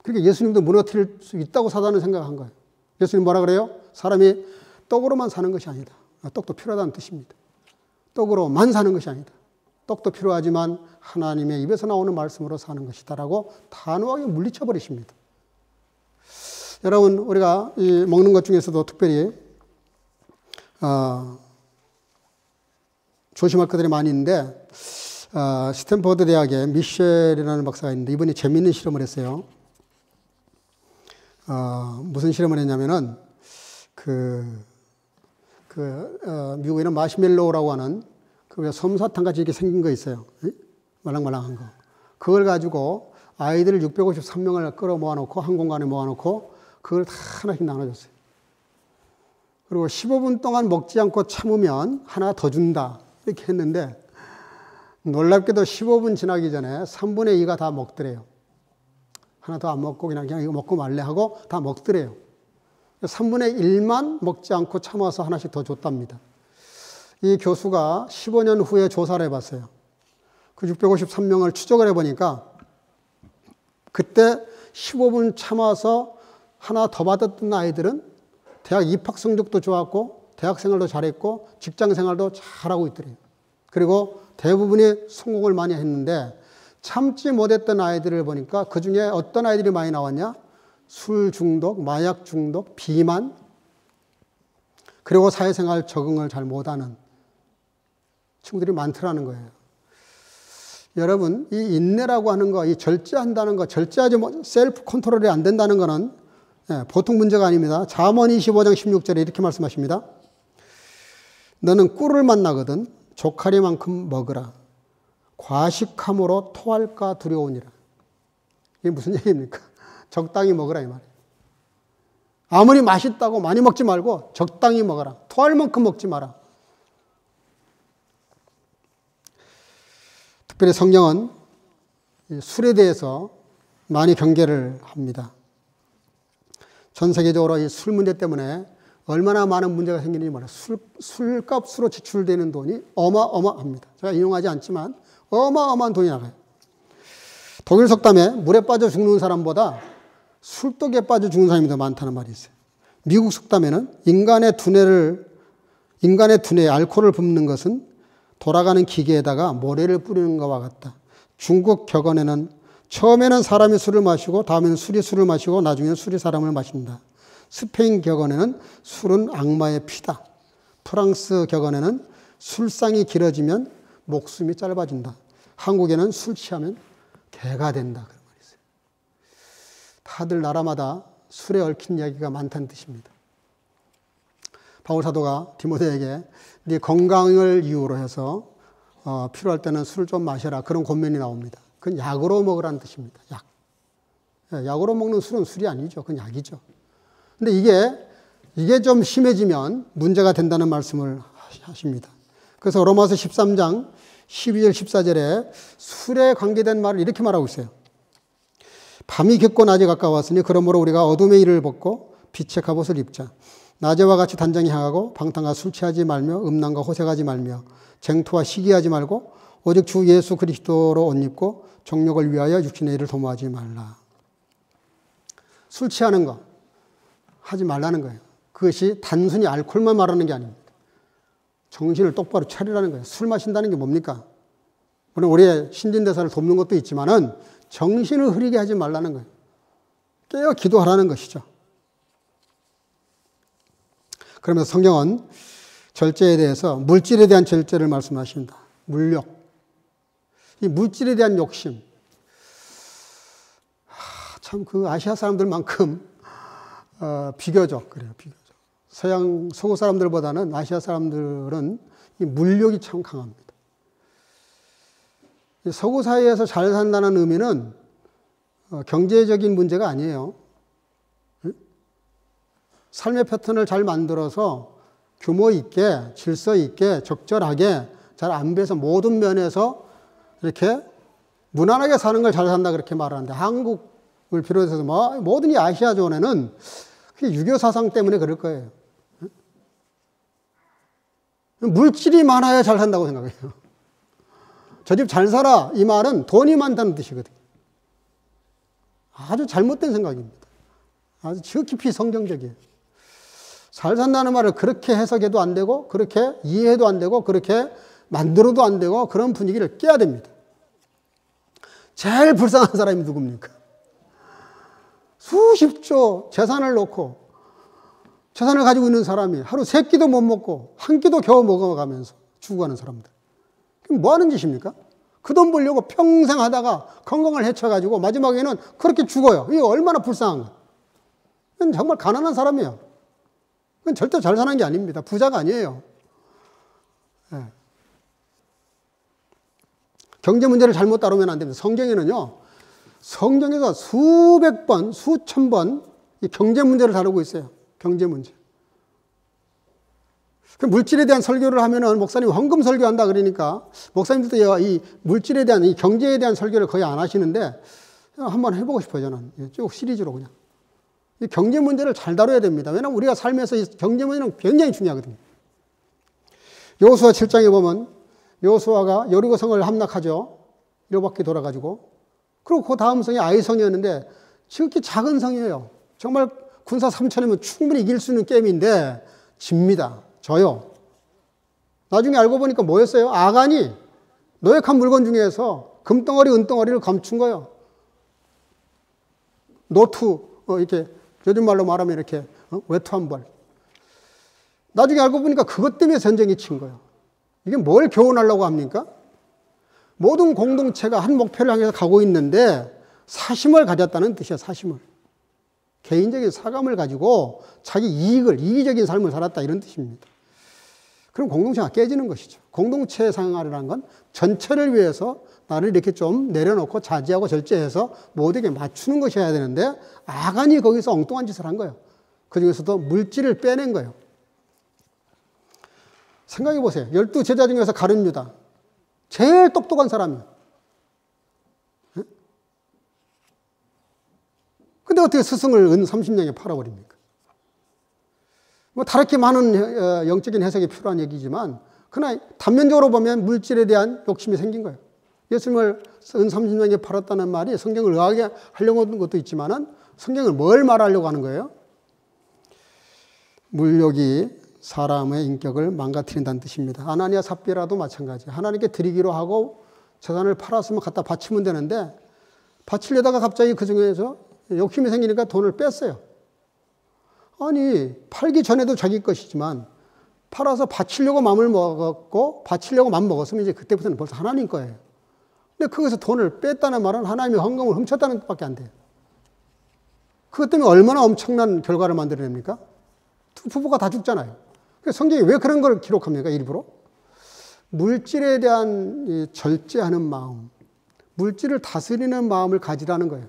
그러니까 예수님도 무너뜨릴 수 있다고 사단은 생각한 거예요. 예수님 뭐라 그래요? 사람이 떡으로만 사는 것이 아니다. 떡도 필요하다는 뜻입니다. 떡으로만 사는 것이 아니다. 떡도 필요하지만 하나님의 입에서 나오는 말씀으로 사는 것이다라고 단호하게 물리쳐 버리십니다. 여러분, 우리가 이 먹는 것 중에서도 특별히 조심할 것들이 많이 있는데 스탠퍼드 대학에 미셸이라는 박사가 있는데 이분이 재미있는 실험을 했어요. 무슨 실험을 했냐면은 미국에는 마시멜로우라고 하는 그 솜사탕 같이 이렇게 생긴 거 있어요. 말랑말랑한 거. 그걸 가지고 아이들을 653명을 끌어 모아놓고 한 공간에 모아놓고 그걸 다 하나씩 나눠줬어요. 그리고 15분 동안 먹지 않고 참으면 하나 더 준다. 이렇게 했는데 놀랍게도 15분 지나기 전에 3분의 2가 다 먹더래요. 하나 더 안 먹고 그냥 이거 먹고 말래 하고 다 먹더래요. 3분의 1만 먹지 않고 참아서 하나씩 더 줬답니다. 이 교수가 15년 후에 조사를 해봤어요. 그 653명을 추적을 해보니까 그때 15분 참아서 하나 더 받았던 아이들은 대학 입학 성적도 좋았고 대학 생활도 잘했고 직장 생활도 잘하고 있더래요. 그리고 대부분이 성공을 많이 했는데 참지 못했던 아이들을 보니까 그 중에 어떤 아이들이 많이 나왔냐? 술 중독, 마약 중독, 비만, 그리고 사회생활 적응을 잘 못하는 친구들이 많더라는 거예요. 여러분, 이 인내라고 하는 거, 이 절제한다는 거, 절제하지 셀프 컨트롤이 안 된다는 거는 보통 문제가 아닙니다. 잠언 25장 16절에 이렇게 말씀하십니다. 너는 꿀을 만나거든 조카리만큼 먹으라. 과식함으로 토할까 두려우니라. 이게 무슨 얘기입니까? 적당히 먹으라 이 말이에요. 아무리 맛있다고 많이 먹지 말고 적당히 먹어라. 토할 만큼 먹지 마라. 특별히 성경은 술에 대해서 많이 경계를 합니다. 전 세계적으로 이 술 문제 때문에 얼마나 많은 문제가 생기는지 몰라요. 술값으로 지출되는 돈이 어마어마합니다. 제가 인용하지 않지만 어마어마한 돈이 나가요. 독일 속담에 물에 빠져 죽는 사람보다 술독에 빠져 죽는 사람이 더 많다는 말이 있어요. 미국 속담에는 인간의 두뇌에 알코올을 붓는 것은 돌아가는 기계에다가 모래를 뿌리는 것과 같다. 중국 격언에는 처음에는 사람이 술을 마시고 다음에는 술이 술을 마시고 나중에는 술이 사람을 마신다. 스페인 격언에는 술은 악마의 피다. 프랑스 격언에는 술상이 길어지면 목숨이 짧아진다. 한국에는 술 취하면 개가 된다. 그런 말이 있어요. 다들 나라마다 술에 얽힌 이야기가 많다는 뜻입니다. 바울 사도가 디모데에게 네 건강을 이유로 해서 필요할 때는 술 좀 마셔라. 그런 권면이 나옵니다. 그건 약으로 먹으라는 뜻입니다. 약. 약으로 먹는 술은 술이 아니죠. 그건 약이죠. 근데 이게 좀 심해지면 문제가 된다는 말씀을 하십니다. 그래서 로마서 13장 12절 14절에 술에 관계된 말을 이렇게 말하고 있어요. 밤이 깊고 낮이 가까웠으니 그러므로 우리가 어둠의 일을 벗고 빛의 갑옷을 입자. 낮에와 같이 단장히 향하고 방탕과 술 취하지 말며 음란과 호색하지 말며 쟁토와 시기하지 말고 오직 주 예수 그리스도로 옷 입고 정욕을 위하여 육신의 일을 도모하지 말라. 술 취하는 거 하지 말라는 거예요. 그것이 단순히 알코올만 말하는 게 아닙니다. 정신을 똑바로 차리라는 거예요. 술 마신다는 게 뭡니까? 물론 우리의 신진대사를 돕는 것도 있지만은 정신을 흐리게 하지 말라는 거예요. 깨어 기도하라는 것이죠. 그러면서 성경은 절제에 대해서 물질에 대한 절제를 말씀하십니다. 물욕. 이 물질에 대한 욕심. 참 그 아시아 사람들만큼 비교적 그래요. 비교적. 서양 서구 사람들보다는 아시아 사람들은 이 물욕이 참 강합니다. 서구 사회에서 잘 산다는 의미는 경제적인 문제가 아니에요. 삶의 패턴을 잘 만들어서 규모 있게, 질서 있게, 적절하게 잘 안배해서 모든 면에서 이렇게 무난하게 사는 걸 잘 산다 그렇게 말하는데 한국을 비롯해서 모든 이 아시아 존에는 그게 유교 사상 때문에 그럴 거예요. 물질이 많아야 잘 산다고 생각해요. 저 집 잘 살아 이 말은 돈이 많다는 뜻이거든요. 아주 잘못된 생각입니다. 아주 지극히 성경적이에요. 잘 산다는 말을 그렇게 해석해도 안 되고 그렇게 이해해도 안 되고 그렇게 만들어도 안 되고 그런 분위기를 깨야 됩니다. 제일 불쌍한 사람이 누굽니까? 수십조 재산을 놓고 재산을 가지고 있는 사람이 하루 세 끼도 못 먹고 한 끼도 겨우 먹어가면서 죽어가는 사람들. 그럼 뭐 하는 짓입니까? 그 돈 벌려고 평생 하다가 건강을 해쳐가지고 마지막에는 그렇게 죽어요. 이게 얼마나 불쌍한가. 그건 정말 가난한 사람이에요. 그건 절대 잘 사는 게 아닙니다. 부자가 아니에요. 네. 경제 문제를 잘못 다루면 안 됩니다. 성경에는요, 성경에서 수백 번, 수천 번 이 경제 문제를 다루고 있어요. 경제 문제. 그 물질에 대한 설교를 하면은 목사님 헌금 설교한다 그러니까 목사님들도 이 물질에 대한 이 경제에 대한 설교를 거의 안 하시는데 한번 해보고 싶어요. 저는 쭉 시리즈로 그냥 이 경제 문제를 잘 다뤄야 됩니다. 왜냐하면 우리가 삶에서 이 경제 문제는 굉장히 중요하거든요. 여호수아 7장에 보면 여호수아가 여리고성을 함락하죠. 1바퀴 돌아가지고. 그리고 그 다음 성이 아이성이었는데 지극히 작은 성이에요. 정말 군사 3천이면 충분히 이길 수 있는 게임인데 집니다. 져요. 나중에 알고 보니까 뭐였어요? 아간이 노획한 물건 중에서 금덩어리, 은덩어리를 감춘 거예요. 노투, 이렇게 요즘 말로 말하면 이렇게 외투한 벌. 나중에 알고 보니까 그것 때문에 전쟁이 친 거예요. 이게 뭘 교훈하려고 합니까? 모든 공동체가 한 목표를 향해서 가고 있는데 사심을 가졌다는 뜻이에요. 사심을. 개인적인 사감을 가지고 자기 이기적인 삶을 살았다 이런 뜻입니다. 그럼 공동체가 깨지는 것이죠. 공동체 생활이라는 건 전체를 위해서 나를 이렇게 좀 내려놓고 자제하고 절제해서 모두에게 맞추는 것이어야 되는데 아간이 거기서 엉뚱한 짓을 한 거예요. 그중에서도 물질을 빼낸 거예요. 생각해 보세요. 12제자 중에서 가룟 유다. 제일 똑똑한 사람이에요. 근데 어떻게 스승을 은 30냥에 팔아버립니까? 뭐 다르게 많은 영적인 해석이 필요한 얘기지만 그러나 단면적으로 보면 물질에 대한 욕심이 생긴 거예요. 예수님을 은 30냥에 팔았다는 말이 성경을 의하게 하려고 하는 것도 있지만은 성경을 뭘 말하려고 하는 거예요? 물욕이 사람의 인격을 망가뜨린다는 뜻입니다. 아나니아 삽비라도 마찬가지예요. 하나님께 드리기로 하고 재산을 팔았으면 갖다 바치면 되는데 바치려다가 갑자기 그 중에서 욕심이 생기니까 돈을 뺐어요. 아니 팔기 전에도 자기 것이지만 팔아서 바치려고 마음을 먹었고 바치려고 마음 먹었으면 이제 그때부터는 벌써 하나님 거예요. 근데 거기서 돈을 뺐다는 말은 하나님의 헌금을 훔쳤다는 뜻밖에 안 돼요. 그것 때문에 얼마나 엄청난 결과를 만들어냅니까? 두 부부가 다 죽잖아요. 성경이 왜 그런 걸 기록합니까? 일부러? 물질에 대한 절제하는 마음, 물질을 다스리는 마음을 가지라는 거예요.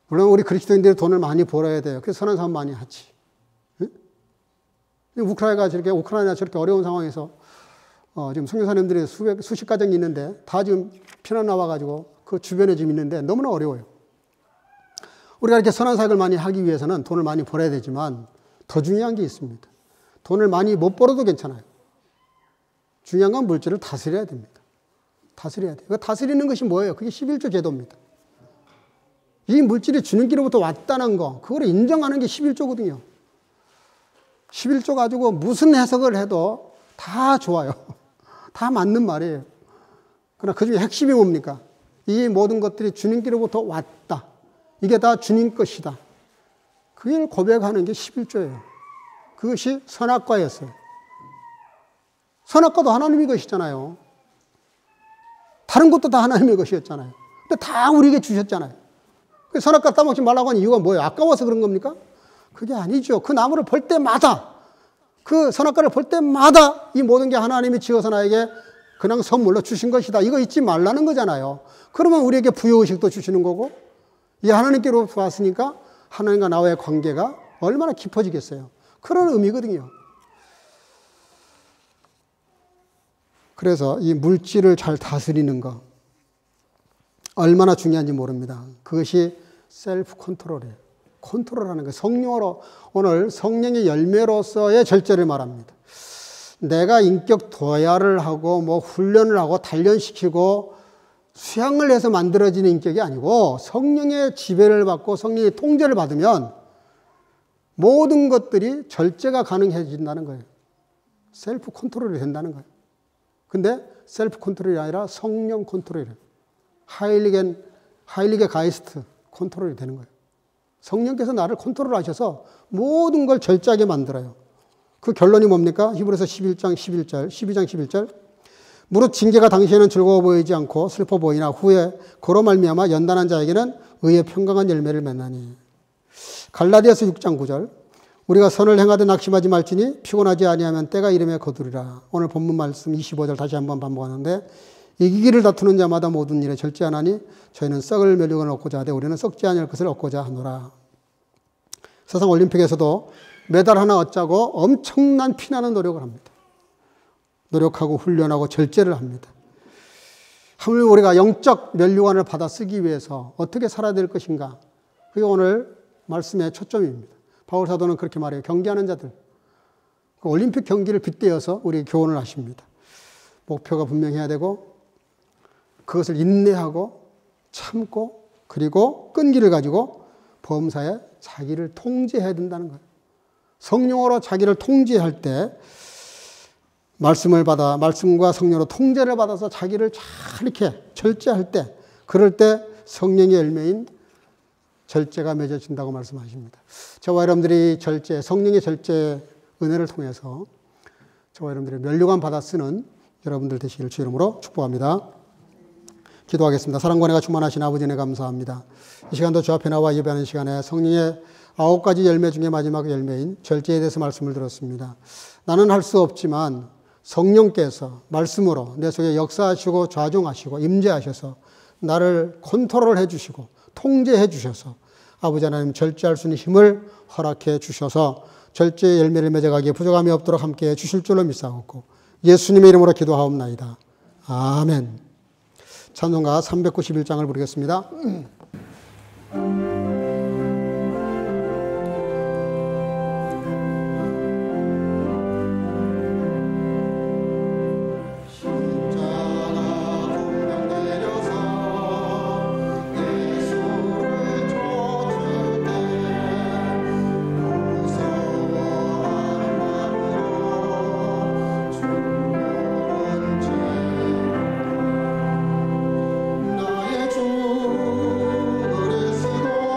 물론 우리 그리스도인들이 돈을 많이 벌어야 돼요. 그래서 선한 사람 많이 하지. 응? 우크라이나가 저렇게 어려운 상황에서 지금 선교사님들이 수십 가정이 있는데 다 지금 피난 나와가지고 그 주변에 지금 있는데 너무나 어려워요. 우리가 이렇게 선한 사역을 많이 하기 위해서는 돈을 많이 벌어야 되지만 더 중요한 게 있습니다. 돈을 많이 못 벌어도 괜찮아요. 중요한 건 물질을 다스려야 됩니다. 다스려야 돼요. 그 다스리는 것이 뭐예요? 그게 11조 제도입니다. 이 물질이 주님께로부터 왔다는 거, 그걸 인정하는 게 11조거든요. 11조 가지고 무슨 해석을 해도 다 좋아요. 다 맞는 말이에요. 그러나 그 중에 핵심이 뭡니까? 이 모든 것들이 주님께로부터 왔다. 이게 다 주님 것이다. 그걸 고백하는 게 11조예요. 그것이 선악과였어요. 선악과도 하나님의 것이잖아요. 다른 것도 다 하나님의 것이었잖아요. 근데 다 우리에게 주셨잖아요. 선악과 따먹지 말라고 하는 이유가 뭐예요? 아까워서 그런 겁니까? 그게 아니죠. 그 나무를 볼 때마다, 그 선악과를 볼 때마다 이 모든 게 하나님이 지어서 나에게 그냥 선물로 주신 것이다. 이거 잊지 말라는 거잖아요. 그러면 우리에게 부여의식도 주시는 거고, 이 하나님께로부터 왔으니까 하나님과 나와의 관계가 얼마나 깊어지겠어요. 그런 의미거든요. 그래서 이 물질을 잘 다스리는 거 얼마나 중요한지 모릅니다. 그것이 셀프 컨트롤이에요. 컨트롤하는 거예요. 성령으로, 오늘 성령의 열매로서의 절제를 말합니다. 내가 인격 도야를 하고 뭐 훈련을 하고 단련시키고 수양을 해서 만들어지는 인격이 아니고 성령의 지배를 받고 성령의 통제를 받으면 모든 것들이 절제가 가능해진다는 거예요. 셀프 컨트롤이 된다는 거예요. 근데 셀프 컨트롤이 아니라 성령 컨트롤이에요. 하일리게 가이스트 컨트롤이 되는 거예요. 성령께서 나를 컨트롤하셔서 모든 걸 절제하게 만들어요. 그 결론이 뭡니까? 히브리서 12장 11절. 무릇 징계가 당시에는 즐거워 보이지 않고 슬퍼 보이나 후에 그로 말미암아 연단한 자에게는 의의 평강한 열매를 맺나니. 갈라디아서 6장 9절. 우리가 선을 행하되 낙심하지 말지니 피곤하지 아니하면 때가 이름에 거두리라. 오늘 본문 말씀 25절 다시 한번 반복하는데, 이기기를 다투는 자마다 모든 일에 절제하나니 저희는 썩을 멸류관을 얻고자 하되 우리는 썩지 아니할 것을 얻고자 하노라. 세상 올림픽에서도 메달 하나 얻자고 엄청난 피나는 노력을 합니다. 노력하고 훈련하고 절제를 합니다. 하물며 우리가 영적 멸류관을 받아 쓰기 위해서 어떻게 살아야 될 것인가? 그게 오늘 말씀의 초점입니다. 바울 사도는 그렇게 말해요. 경기하는 자들. 올림픽 경기를 빗대어서 우리 교훈을 하십니다. 목표가 분명해야 되고 그것을 인내하고 참고 그리고 끈기를 가지고 범사에 자기를 통제해야 된다는 거예요. 성령으로 자기를 통제할 때 말씀을 받아 말씀과 성령으로 통제를 받아서 자기를 잘 이렇게 절제할 때, 그럴 때 성령의 열매인 절제가 맺어진다고 말씀하십니다. 저와 여러분들이 절제, 성령의 절제 은혜를 통해서 저와 여러분들이 멸류관 받아 쓰는 여러분들 되시기를 주 이름으로 축복합니다. 기도하겠습니다. 사랑과 은혜가 충만하신 아버지 은혜 감사합니다. 이 시간도 주 앞에 나와 예배하는 시간에 성령의 9가지 열매 중에 마지막 열매인 절제에 대해서 말씀을 들었습니다. 나는 할 수 없지만 성령께서 말씀으로 내 속에 역사하시고 좌종하시고 임재하셔서 나를 컨트롤해 주시고 통제해 주셔서 아버지 하나님 절제할 수 있는 힘을 허락해 주셔서 절제의 열매를 맺어가기에 부족함이 없도록 함께해 주실 줄로 믿사옵고 예수님의 이름으로 기도하옵나이다. 아멘. 찬송가 391장을 부르겠습니다. 나의 주 그리스도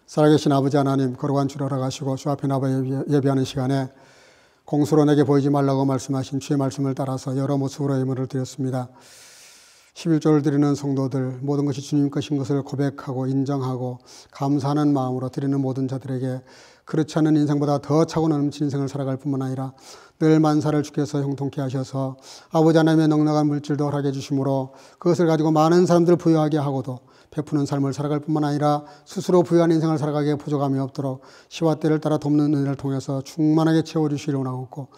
살아계신 아버지 하나님, 거룩한 주를 허락하시고 주 앞에 나와 예배하는 시간에 공수로 내게 보이지 말라고 말씀하신 주의 말씀을 따라서 여러 모습으로 예물을 드렸습니다. 11조를 드리는 성도들, 모든 것이 주님 것인 것을 고백하고 인정하고 감사하는 마음으로 드리는 모든 자들에게 그렇지 않은 인생보다 더 차고 넘친 인생을 살아갈 뿐만 아니라 늘 만사를 주께서 형통케 하셔서 아버지 하나님의 넉넉한 물질도 허락해 주심으로 그것을 가지고 많은 사람들을 부유하게 하고도 베푸는 삶을 살아갈 뿐만 아니라 스스로 부유한 인생을 살아가기에 부족함이 없도록 시와 때를 따라 돕는 은혜를 통해서 충만하게 채워주시기를 원하옵고,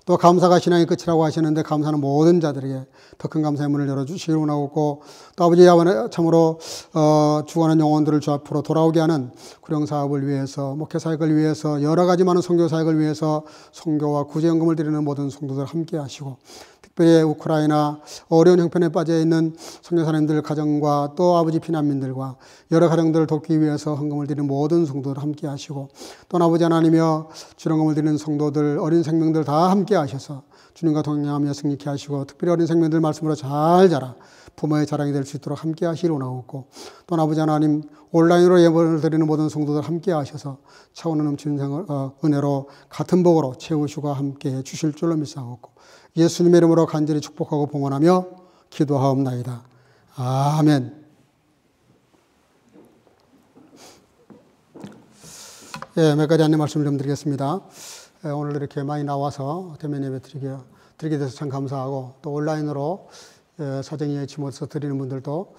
또 감사가 신앙의 끝이라고 하시는데 감사하는 모든 자들에게 더 큰 감사의 문을 열어주시기를 원하옵고, 또 아버지 참으로 죽어가는 영혼들을 주 앞으로 돌아오게 하는 구령사업을 위해서, 목회사역을 위해서, 여러 가지 많은 선교사역을 위해서 선교와 구제연금을 드리는 모든 성도들 함께 하시고, 특별히 우크라이나 어려운 형편에 빠져 있는 선교사님들 가정과 또 아버지 피난민들과 여러 가정들을 돕기 위해서 헌금을 드리는 모든 성도들 함께 하시고, 또 아버지 하나님이여 주령금을 드리는 성도들, 어린 생명들 다 함께 하셔서 주님과 동행하며 승리케 하시고, 특별히 어린 생명들 말씀으로 잘 자라 부모의 자랑이 될 수 있도록 함께 하시기를 원하옵고, 또 아버지 하나님 온라인으로 예배를 드리는 모든 성도들 함께 하셔서 차오는 넘치는 은혜로 같은 복으로 채우시고 함께 해 주실 줄로 믿사옵고, 예수님의 이름으로 간절히 축복하고 봉헌하며 기도하옵나이다. 아멘. 예, 몇 가지 안내 말씀을 좀 드리겠습니다. 오늘 이렇게 많이 나와서 대면 예배 드리게 돼서 참 감사하고, 또 온라인으로 사정이 예치못해서 드리는 분들도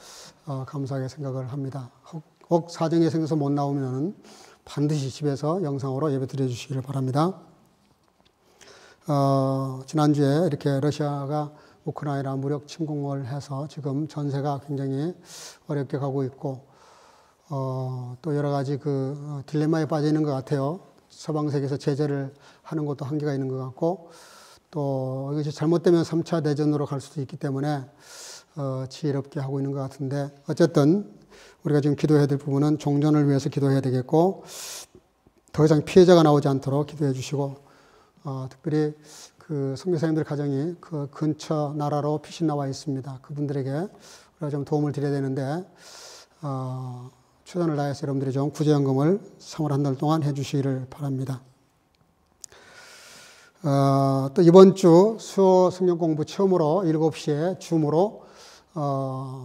감사하게 생각을 합니다. 혹 사정이 생겨서 못 나오면 반드시 집에서 영상으로 예배 드려주시기를 바랍니다. 지난주에 이렇게 러시아가 우크라이나 무력 침공을 해서 지금 전세가 굉장히 어렵게 가고 있고, 또 여러 가지 딜레마에 빠져 있는 것 같아요. 서방 세계에서 제재를 하는 것도 한계가 있는 것 같고, 또 이것이 잘못되면 3차 대전으로 갈 수도 있기 때문에 지혜롭게 하고 있는 것 같은데, 어쨌든 우리가 지금 기도해야 될 부분은 종전을 위해서 기도해야 되겠고, 더 이상 피해자가 나오지 않도록 기도해 주시고, 특별히 선교사님들 가정이 그 근처 나라로 피신 나와 있습니다. 그분들에게 우리가 좀 도움을 드려야 되는데, 최선을 다해서 여러분들이 좀 구제연금을 3월 한 달 동안 해 주시기를 바랍니다. 또 이번 주 수요 성경 공부 처음으로 7시에 줌으로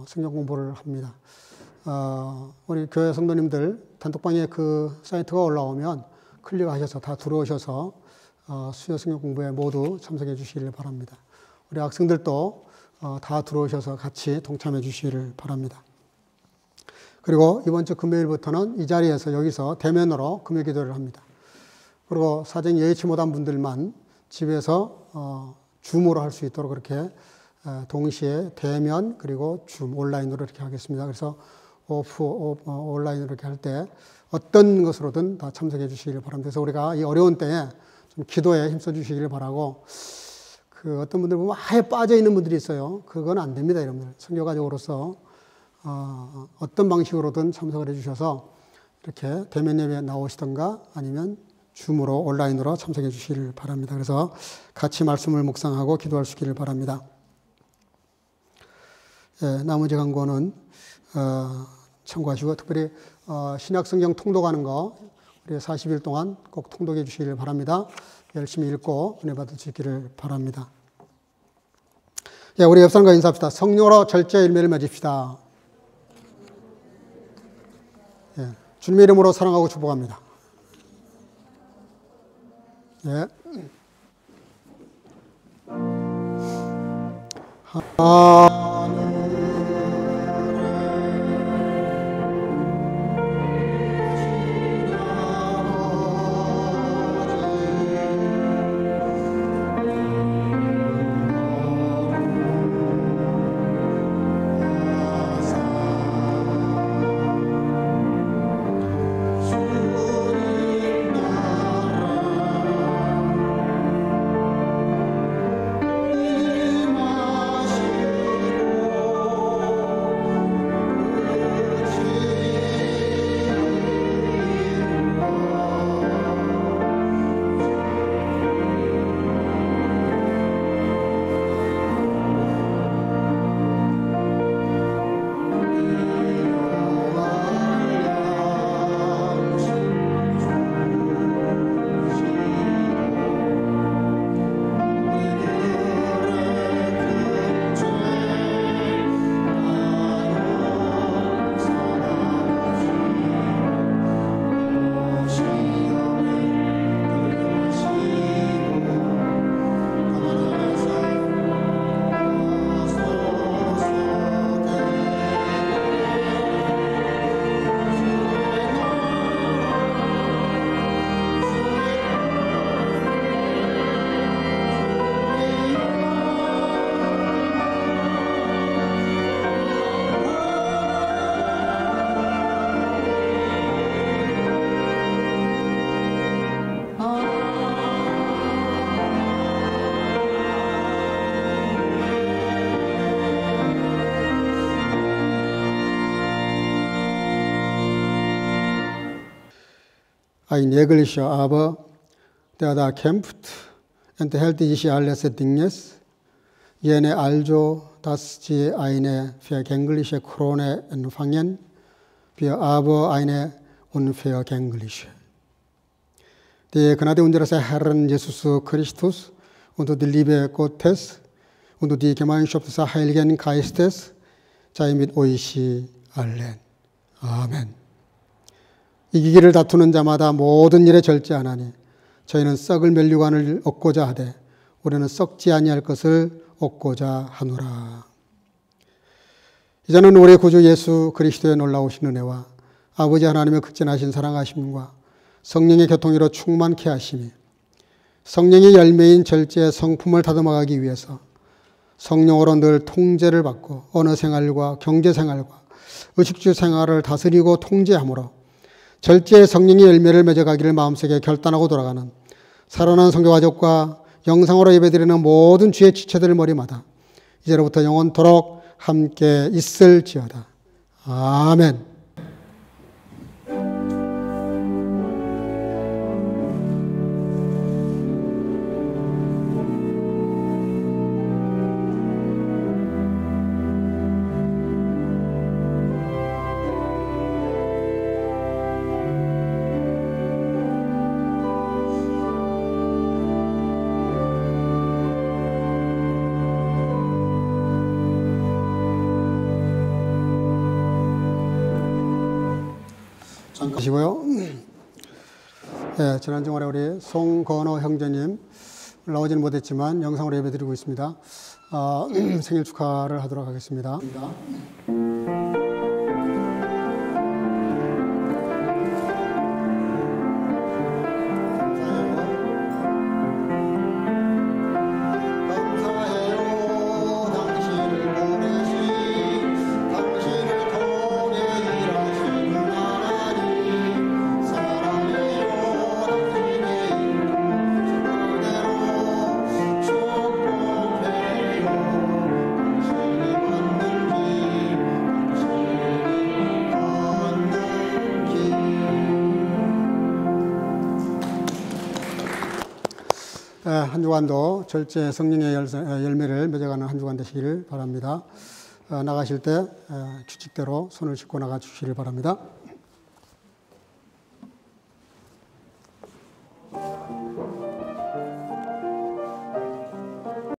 성경 공부를 합니다. 우리 교회 성도님들 단톡방에 그 사이트가 올라오면 클릭하셔서 다 들어오셔서 수요 성경 공부에 모두 참석해 주시기를 바랍니다. 우리 학생들도 다 들어오셔서 같이 동참해 주시기를 바랍니다. 그리고 이번 주 금요일부터는 이 자리에서 여기서 대면으로 금요 기도를 합니다. 그리고 사정이 예의치 못한 분들만 집에서 줌으로 할 수 있도록 그렇게 동시에 대면 그리고 줌 온라인으로 이렇게 하겠습니다. 그래서 온라인으로 이렇게 할 때 어떤 것으로든 다 참석해 주시기를 바랍니다. 그래서 우리가 이 어려운 때에 좀 기도에 힘써 주시기를 바라고, 어떤 분들 보면 아예 빠져 있는 분들이 있어요. 그건 안 됩니다, 여러분들. 선교가족으로서 어떤 방식으로든 참석을 해 주셔서 이렇게 대면 예배에 나오시던가 아니면 줌으로 온라인으로 참석해 주시기를 바랍니다. 그래서 같이 말씀을 묵상하고 기도할 수 있기를 바랍니다. 예, 나머지 광고는 참고하시고, 특별히 신약성경 통독하는 거 우리 40일 동안 꼭 통독해 주시기를 바랍니다. 열심히 읽고 은혜 받을 수 있기를 바랍니다. 예, 우리 옆 사람과 인사합시다. 성령으로 절제 열매를 맺읍시다. 예, 주님의 이름으로 사랑하고 축복합니다. 예. ein jeglicher aber, der da kämpft, enthält sich alles Dinges, jene also, dass sie eine vergängliche Krone empfangen, wir aber eine unvergängliche. Die Gnade unseres Herrn Jesus Christus und die Liebe Gottes und die Gemeinschaft des Heiligen Geistes sei mit euch allen. 아멘. 이기기를 다투는 자마다 모든 일에 절제하나니 저희는 썩을 면류관을 얻고자 하되 우리는 썩지 아니할 것을 얻고자 하노라. 이제는 우리 구주 예수 그리스도의 놀라우신 은혜와 아버지 하나님의 극진하신 사랑하심과 성령의 교통으로 충만케 하심이 성령의 열매인 절제의 성품을 다듬어가기 위해서 성령으로 늘 통제를 받고 언어생활과 경제생활과 의식주 생활을 다스리고 통제함으로 절제의 성령의 열매를 맺어가기를 마음속에 결단하고 돌아가는 살아난 선교가족과 영상으로 예배드리는 모든 주의 지체들 머리마다 이제로부터 영원토록 함께 있을지어다. 아멘. 하시고요. 네, 지난 주말에 우리 송건호 형제님 나오지는 못했지만 영상으로 예배드리고 있습니다. 생일 축하를 하도록 하겠습니다. 한 주간도 절제 성령의 열매를 맺어가는 한 주간 되시기를 바랍니다. 나가실 때 규칙대로 손을 씻고 나가 주시기를 바랍니다.